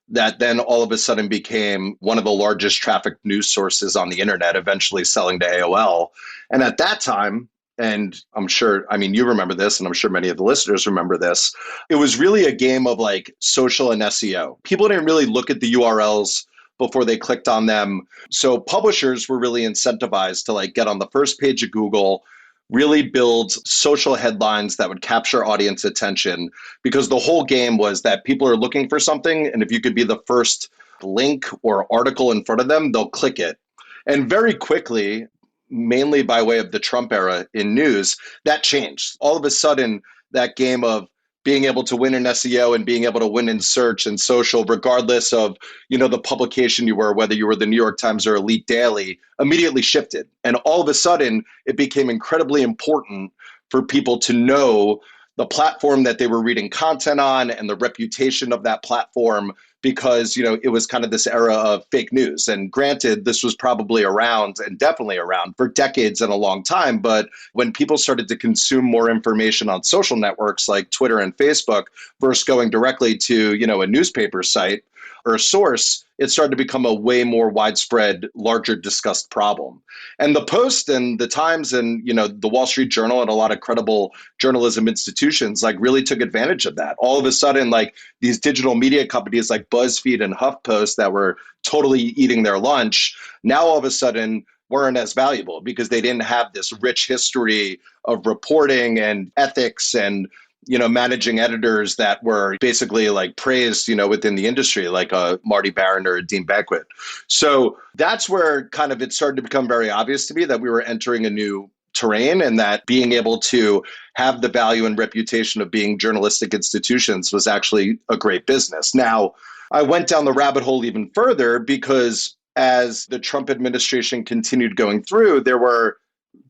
that then all of a sudden became one of the largest trafficked news sources on the internet, eventually selling to AOL. And at that time, and I'm sure, I mean, you remember this, and I'm sure many of the listeners remember this, it was really a game of like social and SEO. People didn't really look at the URLs before they clicked on them. So publishers were really incentivized to like get on the first page of Google, really build social headlines that would capture audience attention, because the whole game was that people are looking for something, and if you could be the first link or article in front of them, they'll click it. And very quickly, mainly by way of the Trump era in news, that changed. All of a sudden, that game of being able to win in SEO and being able to win in search and social, regardless of, the publication you were, whether you were the New York Times or Elite Daily, immediately shifted. And all of a sudden, it became incredibly important for people to know the platform that they were reading content on and the reputation of that platform, because, it was kind of this era of fake news. And granted, this was probably around and definitely around for decades and a long time. But when people started to consume more information on social networks like Twitter and Facebook versus going directly to, a newspaper site or a source, it started to become a way more widespread, larger discussed problem. And the Post and the Times and, the Wall Street Journal and a lot of credible journalism institutions really took advantage of that. All of a sudden, these digital media companies like BuzzFeed and HuffPost that were totally eating their lunch, now all of a sudden weren't as valuable because they didn't have this rich history of reporting and ethics and managing editors that were basically praised, within the industry, like a Marty Baron or a Dean Beckwith. So that's where kind of it started to become very obvious to me that we were entering a new terrain, and that being able to have the value and reputation of being journalistic institutions was actually a great business. Now, I went down the rabbit hole even further because as the Trump administration continued going through, there were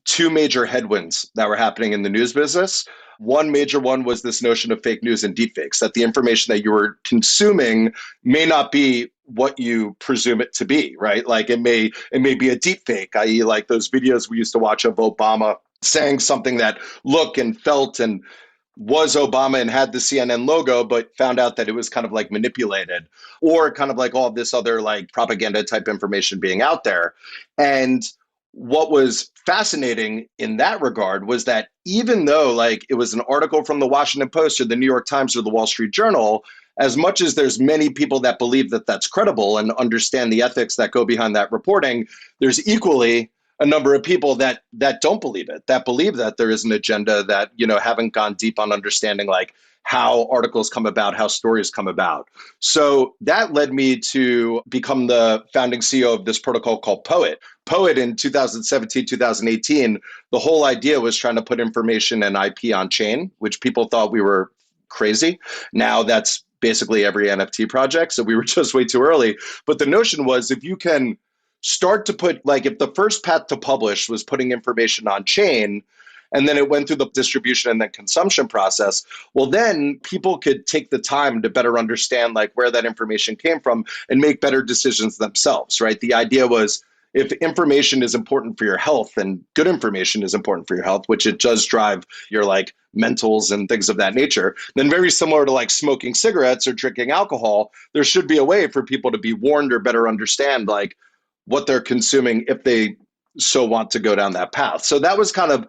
two major headwinds that were happening in the news business. One major one was this notion of fake news and deepfakes, that the information that you were consuming may not be what you presume it to be, right? It may be a deepfake, i.e. those videos we used to watch of Obama saying something that looked and felt and was Obama and had the CNN logo, but found out that it was kind of manipulated, or kind of all this other propaganda type information being out there. And what was fascinating in that regard was that even though it was an article from the Washington Post or the New York Times or the Wall Street Journal, as much as there's many people that believe that that's credible and understand the ethics that go behind that reporting, there's equally a number of people that don't believe it, that believe that there is an agenda, that haven't gone deep on understanding how articles come about, how stories come about. So that led me to become the founding CEO of this protocol called Poet. Poet in 2017, 2018, the whole idea was trying to put information and IP on chain, which people thought we were crazy. Now that's basically every NFT project. So we were just way too early. But the notion was, if you can start to put, if the first path to publish was putting information on chain, and then it went through the distribution and then consumption process, well, then people could take the time to better understand where that information came from and make better decisions themselves, right? The idea was, if information is important for your health and good information is important for your health, which it does drive your mentals and things of that nature, then very similar to smoking cigarettes or drinking alcohol, there should be a way for people to be warned or better understand what they're consuming if they so want to go down that path. So that was kind of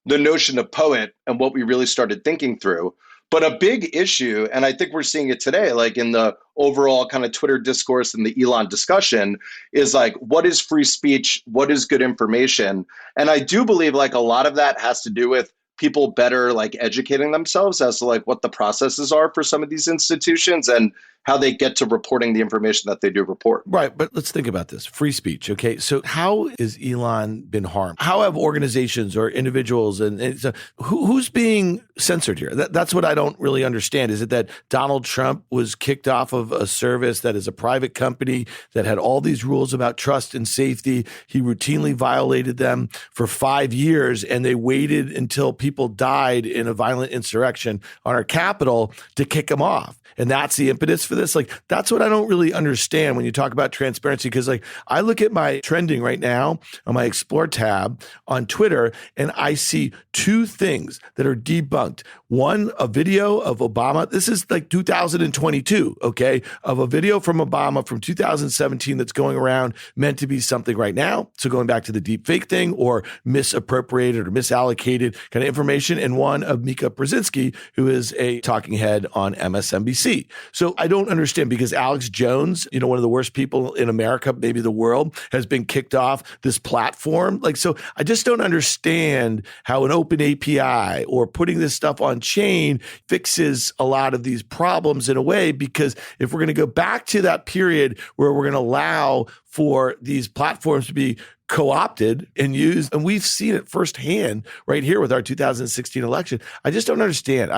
the notion of Poet and what we really started thinking through. But a big issue, and I think we're seeing it today, in the overall kind of Twitter discourse and the Elon discussion, is what is free speech? What is good information? And I do believe a lot of that has to do with people better educating themselves as to what the processes are for some of these institutions and how they get to reporting the information that they do report. Right. But let's think about this. Free speech. Okay. So how has Elon been harmed? How have organizations or individuals and so who's being censored here? That's what I don't really understand. Is it that Donald Trump was kicked off of a service that is a private company that had all these rules about trust and safety? He routinely violated them for 5 years, and they waited until people died in a violent insurrection on our Capitol to kick him off. And that's the impetus for this. That's what I don't really understand when you talk about transparency. Because I look at my trending right now on my Explore tab on Twitter, and I see two things that are debunked. One, a video of Obama. This is 2022, okay, of a video from Obama from 2017 that's going around, meant to be something right now. So going back to the deep fake thing, or misappropriated or misallocated kind of information. And one of Mika Brzezinski, who is a talking head on MSNBC. So I don't don't understand, because Alex Jones, one of the worst people in America, maybe the world, has been kicked off this platform. So I just don't understand how an open API or putting this stuff on chain fixes a lot of these problems in a way, because if we're going to go back to that period where we're going to allow for these platforms to be co-opted and used, and we've seen it firsthand right here with our 2016 election. I just don't understand.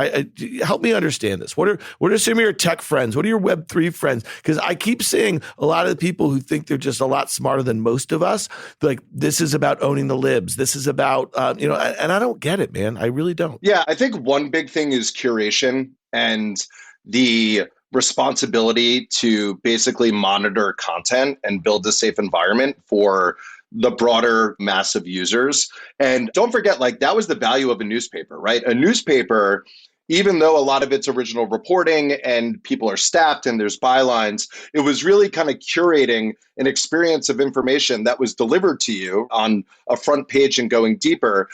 Help me understand this. What are some of your tech friends? What are your Web3 friends? Because I keep seeing a lot of the people who think they're just a lot smarter than most of us. Like, this is about owning the libs. This is about, and I don't get it, man. I really don't. Yeah, I think one big thing is curation and the responsibility to basically monitor content and build a safe environment for the broader mass of users. And don't forget, that was the value of a newspaper, right? A newspaper, even though a lot of its original reporting and people are staffed and there's bylines, it was really kind of curating an experience of information that was delivered to you on a front page and going deeper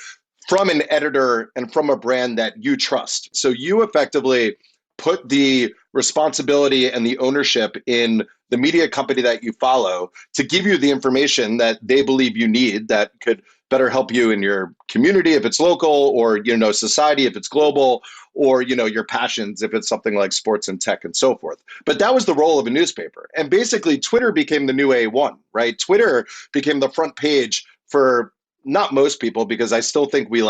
from an editor and from a brand that you trust. So you effectively put the responsibility and the ownership in the media company that you follow to give you the information that they believe you need that could better help you in your community if it's local, or society if it's global, or your passions if it's something like sports and tech and so forth. But that was the role of a newspaper. And basically Twitter became the new A1, right? Twitter became the front page for not most people, because I still think we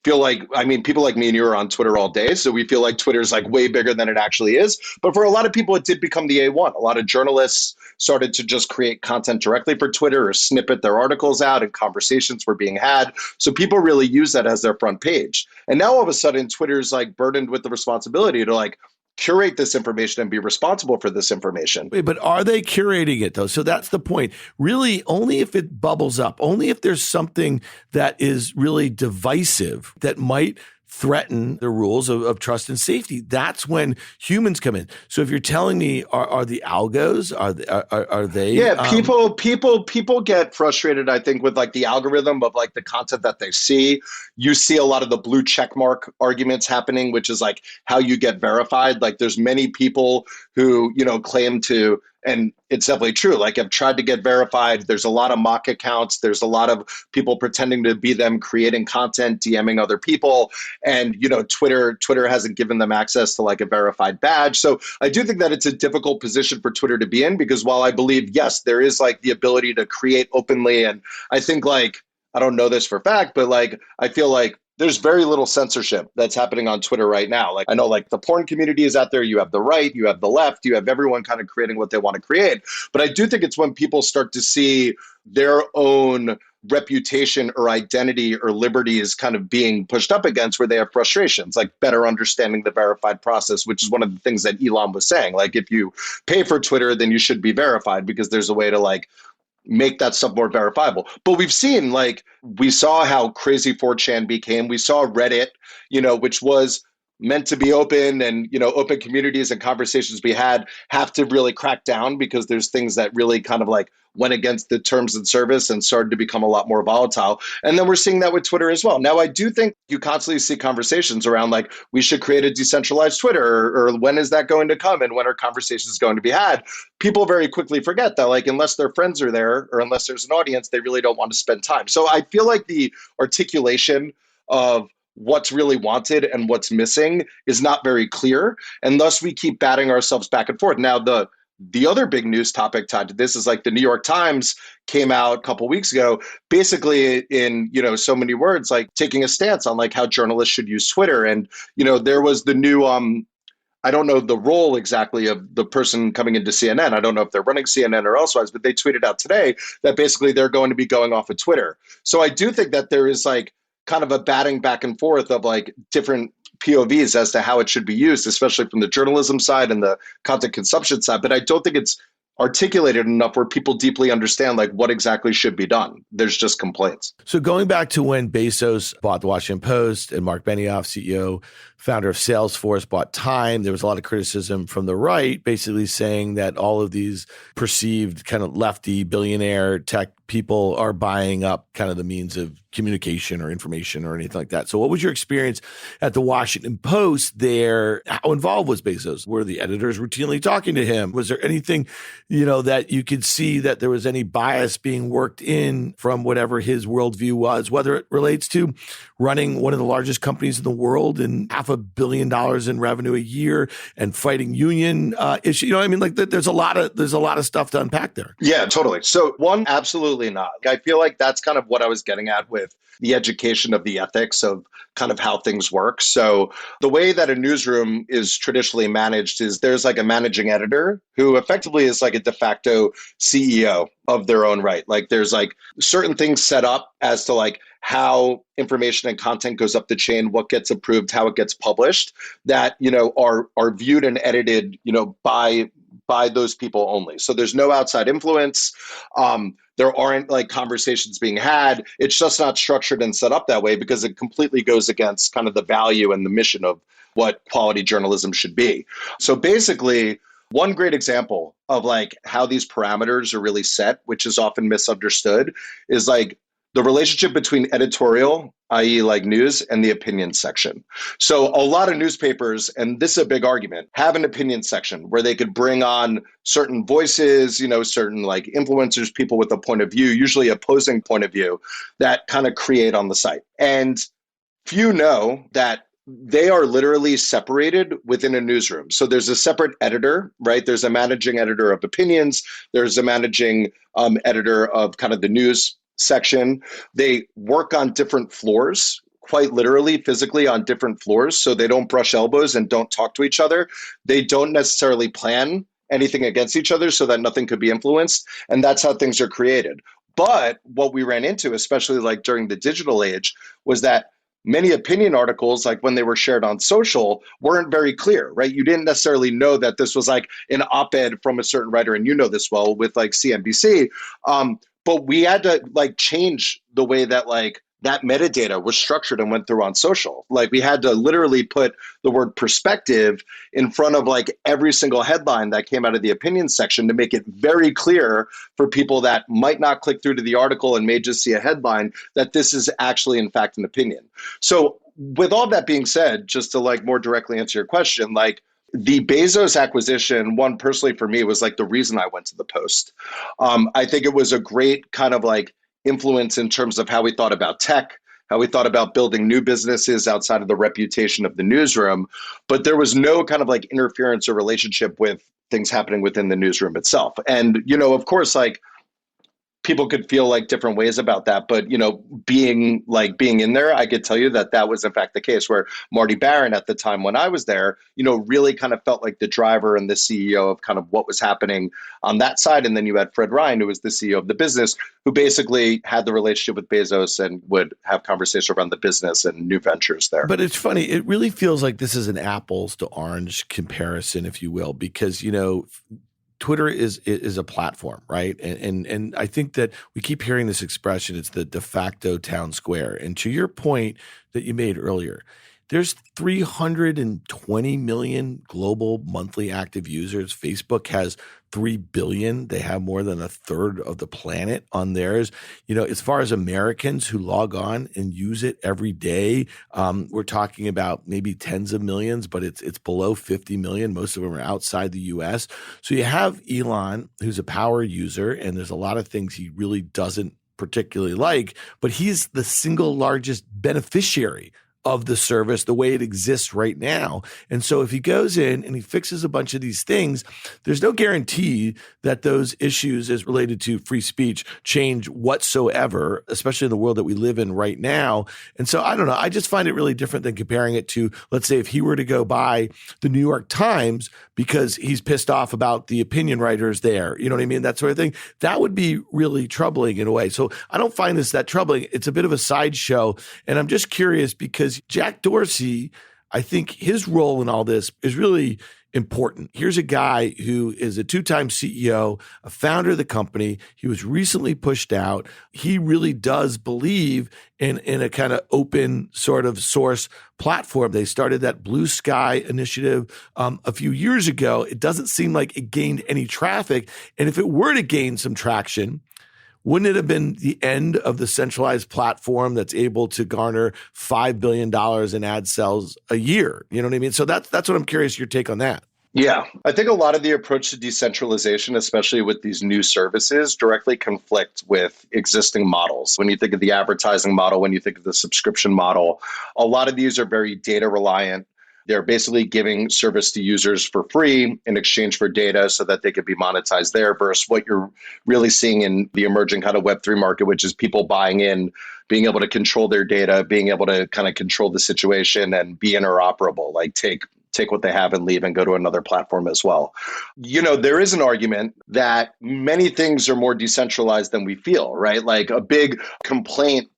feel like, people like me and you are on Twitter all day, so we feel like Twitter's way bigger than it actually is. But for a lot of people, it did become the A1. A lot of journalists started to just create content directly for Twitter or snippet their articles out, and conversations were being had. So people really use that as their front page. And now all of a sudden, Twitter's burdened with the responsibility to curate this information and be responsible for this information. Wait, but are they curating it though? So that's the point. Really, only if it bubbles up, only if there's something that is really divisive that might threaten the rules of trust and safety. That's when humans come in. So if you're telling me, are the algos, are they? Yeah, people get frustrated, I think, with the algorithm of the content that they see. You see a lot of the blue check mark arguments happening, which is how you get verified. There's many people who, claim to, and it's definitely true, have tried to get verified. There's a lot of mock accounts. There's a lot of people pretending to be them, creating content, DMing other people. And, Twitter hasn't given them access to a verified badge. So I do think that it's a difficult position for Twitter to be in, because while I believe, yes, there is the ability to create openly. And I think I don't know this for a fact, but I feel there's very little censorship that's happening on Twitter right now. I know the porn community is out there. You have the right, you have the left, you have everyone kind of creating what they want to create. But I do think it's when people start to see their own reputation or identity or liberties kind of being pushed up against, where they have frustrations, better understanding the verified process, which is one of the things that Elon was saying. If you pay for Twitter, then you should be verified, because there's a way to make that stuff more verifiable. But we've seen, we saw how crazy 4chan became. We saw Reddit, which was meant to be open, and, open communities and conversations we had have to really crack down, because there's things that really kind of went against the terms and service and started to become a lot more volatile. And then we're seeing that with Twitter as well. Now, I do think you constantly see conversations around we should create a decentralized Twitter, or when is that going to come, and when are conversations going to be had? People very quickly forget that unless their friends are there, or unless there's an audience, they really don't want to spend time. So I feel the articulation of what's really wanted and what's missing is not very clear. And thus we keep batting ourselves back and forth. Now, the other big news topic tied to this is the New York Times came out a couple of weeks ago, basically in, so many words, taking a stance on how journalists should use Twitter. And, there was the new, I don't know the role exactly of the person coming into CNN. I don't know if they're running CNN or elsewise, but they tweeted out today that basically they're going to be going off of Twitter. So I do think that there is kind of a batting back and forth of different POVs as to how it should be used, especially from the journalism side and the content consumption side. But I don't think it's articulated enough where people deeply understand what exactly should be done. There's just complaints. So going back to when Bezos bought the Washington Post and Mark Benioff, CEO, founder of Salesforce, bought Time, there was a lot of criticism from the right, basically saying that all of these perceived kind of lefty billionaire tech people are buying up kind of the means of communication or information or anything like that. So what was your experience at the Washington Post there? How involved was Bezos? Were the editors routinely talking to him? Was there anything, that you could see that there was any bias being worked in from whatever his worldview was, whether it relates to running one of the largest companies in the world and $500 million in revenue a year and fighting union issues? There's a lot of stuff to unpack there. Yeah, totally. So one, absolutely not. I feel like that's kind of what I was getting at with the education of the ethics of kind of how things work. So the way that a newsroom is traditionally managed is there's like a managing editor who effectively is like a de facto CEO of their own right. Like there's like certain things set up as to like how information and content goes up the chain, what gets approved, how it gets published, that, are viewed and edited, by those people only. So there's no outside influence. There aren't like conversations being had. It's just not structured and set up that way because it completely goes against kind of the value and the mission of what quality journalism should be. So basically, one great example of like how these parameters are really set, which is often misunderstood, is like the relationship between editorial, i.e. like news, and the opinion section. So a lot of newspapers, and this is a big argument, have an opinion section where they could bring on certain voices, certain like influencers, people with a point of view, usually opposing point of view, that kind of create on the site. And few know that they are literally separated within a newsroom. So there's a separate editor, right? There's a managing editor of opinions. There's a managing editor of kind of the news section. They work on different floors, quite literally, physically on different floors. So they don't brush elbows and don't talk to each other. They don't necessarily plan anything against each other so that nothing could be influenced. And that's how things are created. But what we ran into, especially like during the digital age, was that many opinion articles, like when they were shared on social, weren't very clear, right? You didn't necessarily know that this was like an op-ed from a certain writer, and this well with like CNBC. But we had to like change the way that like that metadata was structured and went through on social. Like we had to literally put the word perspective in front of like every single headline that came out of the opinion section to make it very clear for people that might not click through to the article and may just see a headline that this is actually in fact an opinion. So with all that being said, just to like more directly answer your question, like the Bezos acquisition, one personally for me, was like the reason I went to the Post. I think it was a great kind of like influence in terms of how we thought about tech, how we thought about building new businesses outside of the reputation of the newsroom. But there was no kind of like interference or relationship with things happening within the newsroom itself. And, of course, like people could feel like different ways about that. But, being in there, I could tell you that was in fact the case, where Marty Barron at the time when I was there, really kind of felt like the driver and the CEO of kind of what was happening on that side. And then you had Fred Ryan, who was the CEO of the business, who basically had the relationship with Bezos and would have conversation around the business and new ventures there. But it's funny. It really feels like this is an apples to orange comparison, if you will, because, Twitter is a platform, right? And I think that we keep hearing this expression, it's the de facto town square. And to your point that you made earlier, there's 320 million global monthly active users. Facebook has 3 billion. They have more than a third of the planet on theirs. As far as Americans who log on and use it every day, we're talking about maybe tens of millions, but it's below 50 million. Most of them are outside the US. So you have Elon, who's a power user, and there's a lot of things he really doesn't particularly like, but he's the single largest beneficiary of the service the way it exists right now. And so if he goes in and he fixes a bunch of these things, there's no guarantee that those issues as related to free speech change whatsoever, especially in the world that we live in right now. And so I don't know. I just find it really different than comparing it to, let's say, if he were to go buy the New York Times because he's pissed off about the opinion writers there, you know what I mean? That sort of thing. That would be really troubling in a way. So I don't find this that troubling. It's a bit of a sideshow. And I'm just curious because Jack Dorsey, I think his role in all this is really important. Here's a guy who is a two-time CEO, a founder of the company. He was recently pushed out. He really does believe in a kind of open sort of source platform. They started that Blue Sky initiative a few years ago. It doesn't seem like it gained any traffic. And if it were to gain some traction, wouldn't it have been the end of the centralized platform that's able to garner $5 billion in ad sales a year? You know what I mean? So that's what I'm curious your take on that. Yeah, I think a lot of the approach to decentralization, especially with these new services, directly conflict with existing models. When you think of the advertising model, when you think of the subscription model, a lot of these are very data reliant. They're basically giving service to users for free in exchange for data so that they could be monetized there versus what you're really seeing in the emerging kind of Web3 market, which is people buying in, being able to control their data, being able to kind of control the situation and be interoperable, like take what they have and leave and go to another platform as well. There is an argument that many things are more decentralized than we feel, right? Like a big complaint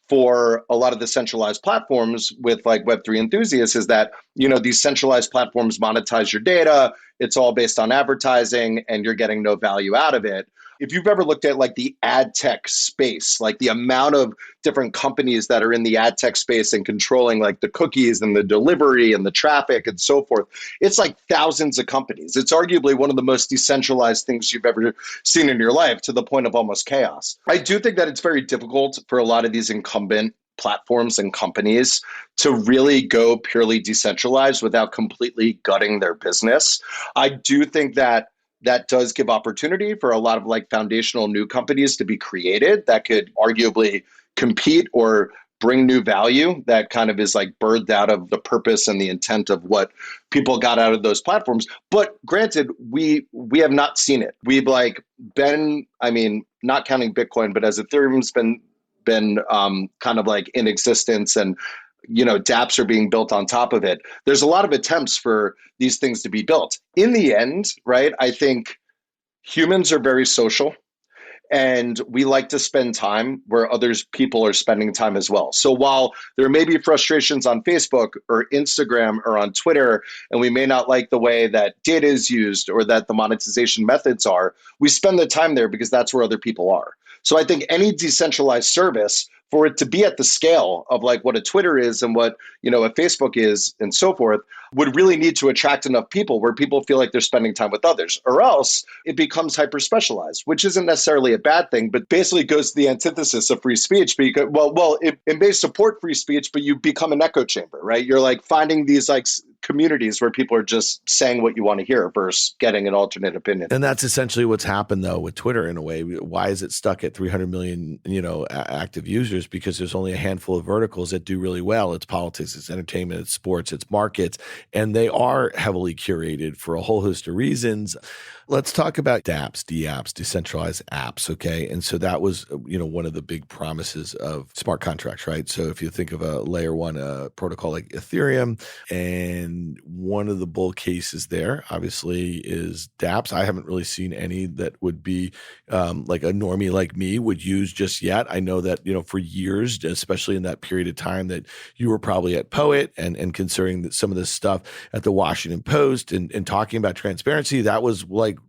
for a lot of the centralized platforms with like Web3 enthusiasts is that, these centralized platforms monetize your data. It's all based on advertising and you're getting no value out of it. If you've ever looked at like the ad tech space, like the amount of different companies that are in the ad tech space and controlling like the cookies and the delivery and the traffic and so forth, it's like thousands of companies. It's arguably one of the most decentralized things you've ever seen in your life, to the point of almost chaos. I do think that it's very difficult for a lot of these incumbent platforms and companies to really go purely decentralized without completely gutting their business. I do think that does give opportunity for a lot of like foundational new companies to be created that could arguably compete or bring new value that kind of is like birthed out of the purpose and the intent of what people got out of those platforms. But granted, we have not seen it. We've like been, not counting Bitcoin, but as Ethereum's been kind of like in existence and dApps are being built on top of it. There's a lot of attempts for these things to be built. In the end, right, I think humans are very social and we like to spend time where people are spending time as well. So while there may be frustrations on Facebook or Instagram or on Twitter, and we may not like the way that data is used or that the monetization methods are, we spend the time there because that's where other people are. So I think any decentralized service, for it to be at the scale of like what a Twitter is and what, a Facebook is and so forth, would really need to attract enough people where people feel like they're spending time with others, or else it becomes hyper specialized, which isn't necessarily a bad thing, but basically goes to the antithesis of free speech. Because, it may support free speech, but you become an echo chamber, right? You're like finding these like communities where people are just saying what you want to hear versus getting an alternate opinion. And that's essentially what's happened though with Twitter in a way. Why is it stuck at 300 million, active users? Because there's only a handful of verticals that do really well. It's politics, it's entertainment, it's sports, it's markets, and they are heavily curated for a whole host of reasons. Let's talk about dApps, decentralized apps, okay? And so that was, one of the big promises of smart contracts, right? So if you think of a layer one protocol like Ethereum, and one of the bull cases there, obviously, is dApps. I haven't really seen any that would be like a normie like me would use just yet. I know that, for years, especially in that period of time that you were probably at Poet and considering that some of this stuff at the Washington Post and talking about transparency, that was like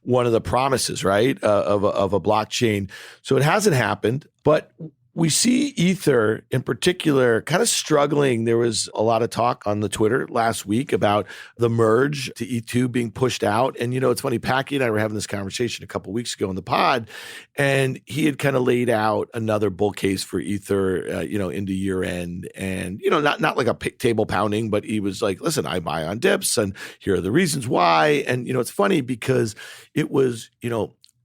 one of the promises, right, of a blockchain. So it hasn't happened, but we see Ether in particular kind of struggling. There was a lot of talk on the Twitter last week about the merge to E2 being pushed out. And, it's funny, Packy and I were having this conversation a couple of weeks ago in the pod, and he had kind of laid out another bull case for Ether, into year end. And, not like a table pounding, but he was like, listen, I buy on dips and here are the reasons why. And, it's funny because it was,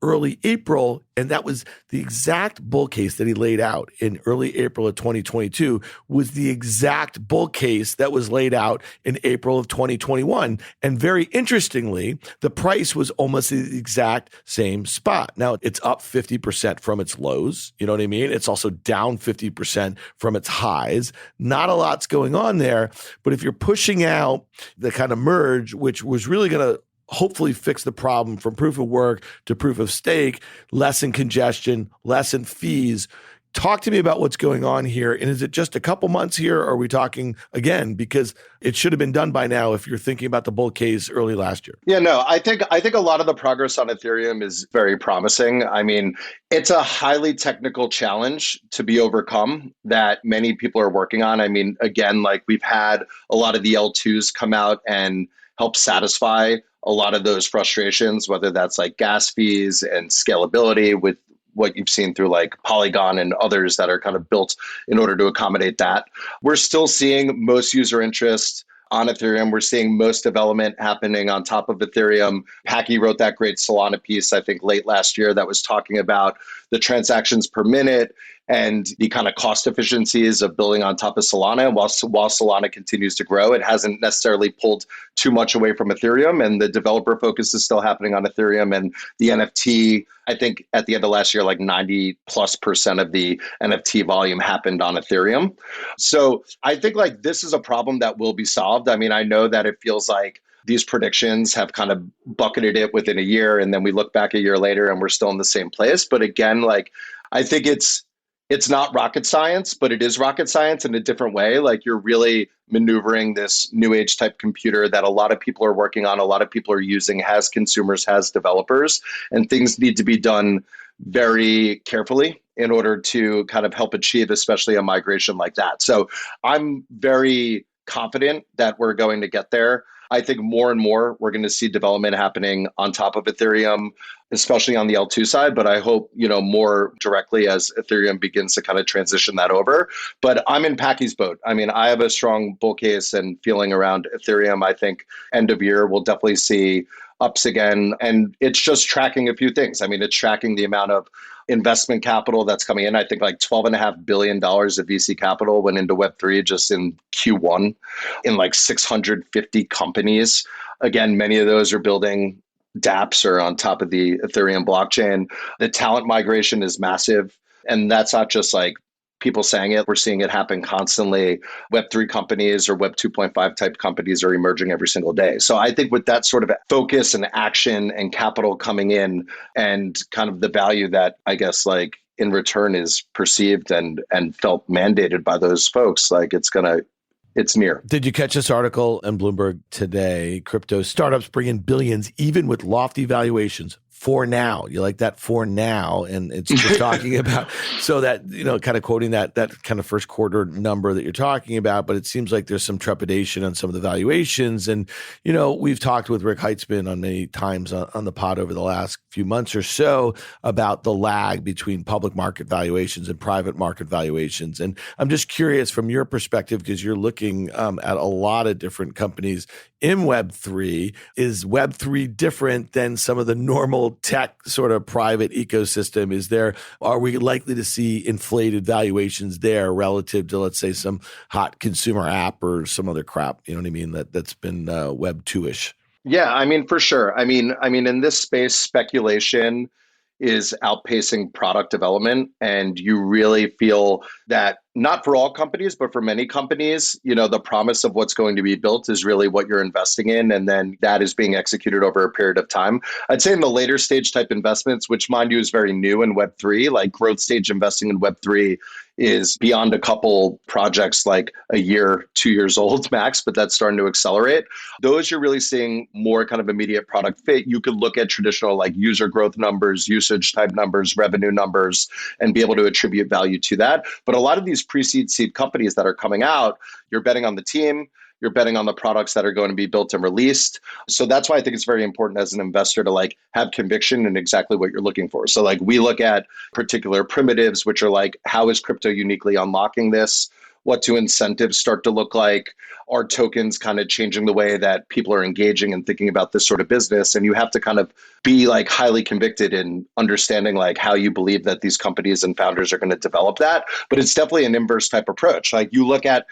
early April, and that was the exact bull case that he laid out in early April of 2022 was the exact bull case that was laid out in April of 2021. And very interestingly, the price was almost the exact same spot. Now, it's up 50% from its lows. You know what I mean? It's also down 50% from its highs. Not a lot's going on there, but if you're pushing out the kind of merge, which was really going to hopefully fix the problem from proof of work to proof of stake, lessen congestion, lessen fees. Talk to me about what's going on here. And is it just a couple months here? Or are we talking again? Because it should have been done by now if you're thinking about the bull case early last year. Yeah, no, I think a lot of the progress on Ethereum is very promising. It's a highly technical challenge to be overcome that many people are working on. Again, like we've had a lot of the L2s come out and help satisfy a lot of those frustrations, whether that's like gas fees and scalability with what you've seen through like Polygon and others that are kind of built in order to accommodate that. We're still seeing most user interest on Ethereum. We're seeing most development happening on top of Ethereum. Packy wrote that great Solana piece, I think late last year, that was talking about the transactions per minute and the kind of cost efficiencies of building on top of Solana. And while Solana continues to grow, it hasn't necessarily pulled too much away from Ethereum, and the developer focus is still happening on Ethereum. And the NFT, I think at the end of last year, like 90+% of the NFT volume happened on Ethereum. So I think like this is a problem that will be solved. I mean, I know that it feels like these predictions have kind of bucketed it within a year, and then we look back a year later and we're still in the same place. But again, like I think it's not rocket science, but it is rocket science in a different way. Like you're really maneuvering this new age type computer that a lot of people are working on, a lot of people are using, has consumers, has developers, and things need to be done very carefully in order to kind of help achieve, especially a migration like that. So I'm very confident that we're going to get there. I think more and more we're going to see development happening on top of Ethereum, especially on the L2 side. But I hope, more directly as Ethereum begins to kind of transition that over. But I'm in Packy's boat. I mean, I have a strong bull case and feeling around Ethereum. I think end of year, we'll definitely see ups again. And it's just tracking a few things. I mean, it's tracking the amount of investment capital that's coming in. I think like $12.5 billion of VC capital went into Web3 just in Q1 in like 650 companies. Again, many of those are building dApps or on top of the Ethereum blockchain. The talent migration is massive. And that's not just like people saying it. We're seeing it happen constantly. Web3 companies or Web 2.5 type companies are emerging every single day. So I think with that sort of focus and action and capital coming in and kind of the value that I guess like in return is perceived and felt mandated by those folks, like it's near. Did you catch this article in Bloomberg today? Crypto startups bring in billions, even with lofty valuations. For now, you like that for now, and it's just talking about so that kind of quoting that kind of first quarter number that you're talking about. But it seems like there's some trepidation on some of the valuations, and we've talked with Rick Heitzman on many times on the pod over the last few months or so about the lag between public market valuations and private market valuations. And I'm just curious from your perspective, because you're looking at a lot of different companies in Web3. Is Web3 different than some of the normal tech sort of private ecosystem? Are we likely to see inflated valuations there relative to, let's say, some hot consumer app or some other crap? You know what I mean? That's been Web 2-ish. Yeah, I mean, for sure. I mean, in this space, speculation is outpacing product development. And you really feel that not for all companies, but for many companies, the promise of what's going to be built is really what you're investing in. And then that is being executed over a period of time. I'd say in the later stage type investments, which mind you is very new in Web3, like growth stage investing in Web3 is beyond a couple projects like a year, 2 years old max, but that's starting to accelerate. Those you're really seeing more kind of immediate product fit. You could look at traditional like user growth numbers, usage type numbers, revenue numbers, and be able to attribute value to that. But a lot of these pre-seed seed companies that are coming out, you're betting on the team, you're betting on the products that are going to be built and released. So that's why I think it's very important as an investor to like have conviction in exactly what you're looking for. So like we look at particular primitives, which are like, how is crypto uniquely unlocking this? What do incentives start to look like? Are tokens kind of changing the way that people are engaging and thinking about this sort of business? And you have to kind of be like highly convicted in understanding like how you believe that these companies and founders are going to develop that. But it's definitely an inverse type approach. Like you look at,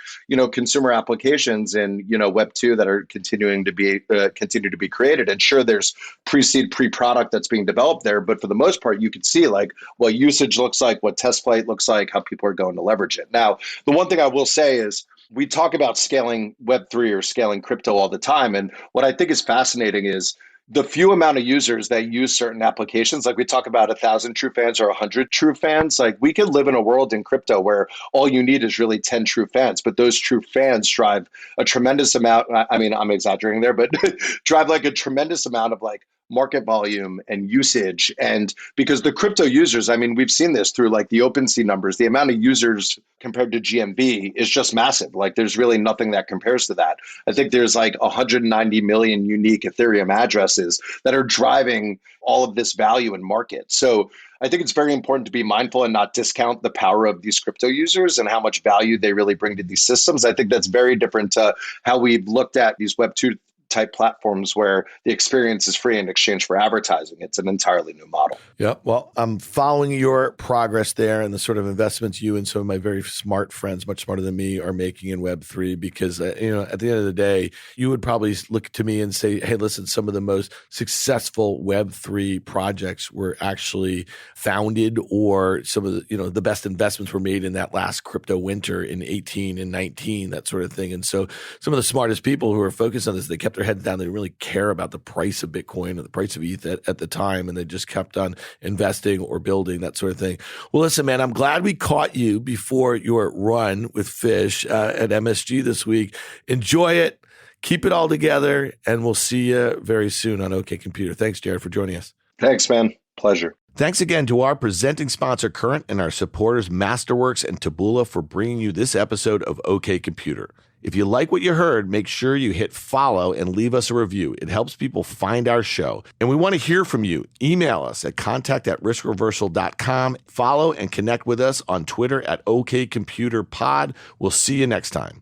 consumer applications in, Web 2 that are continue to be created. And sure, there's pre-seed, pre-product that's being developed there. But for the most part, you can see like what usage looks like, what test flight looks like, how people are going to leverage it. Now, the one thing I will say is we talk about scaling Web3 or scaling crypto all the time. And what I think is fascinating is the few amount of users that use certain applications, like we talk about 1,000 true fans or 100 true fans, like we can live in a world in crypto where all you need is really 10 true fans, but those true fans drive a tremendous amount. I mean, I'm exaggerating there, but drive like a tremendous amount of like market volume and usage. And because the crypto users, I mean, we've seen this through like the OpenSea numbers, the amount of users compared to GMV is just massive. Like there's really nothing that compares to that. I think there's like 190 million unique Ethereum addresses that are driving all of this value in market. So I think it's very important to be mindful and not discount the power of these crypto users and how much value they really bring to these systems. I think that's very different to how we've looked at these Web2 type platforms where the experience is free in exchange for advertising. It's an entirely new model. Yeah. Well, I'm following your progress there and the sort of investments you and some of my very smart friends, much smarter than me, are making in Web3 because, at the end of the day, you would probably look to me and say, hey, listen, some of the most successful Web3 projects were actually founded, or some of the, the best investments were made in that last crypto winter in 18 and 19, that sort of thing. And so some of the smartest people who are focused on this, they kept their heads down. They didn't really care about the price of Bitcoin or the price of ETH at the time, and they just kept on investing or building, that sort of thing. Well, listen, man, I'm glad we caught you before your run with Fish at MSG this week. Enjoy it. Keep it all together, and we'll see you very soon on OK Computer. Thanks, Jarrod, for joining us. Thanks, man. Pleasure. Thanks again to our presenting sponsor, Current, and our supporters, Masterworks and Taboola, for bringing you this episode of OK Computer. If you like what you heard, make sure you hit follow and leave us a review. It helps people find our show. And we want to hear from you. Email us at contact@riskreversal.com. Follow and connect with us on Twitter at OKComputerPod. We'll see you next time.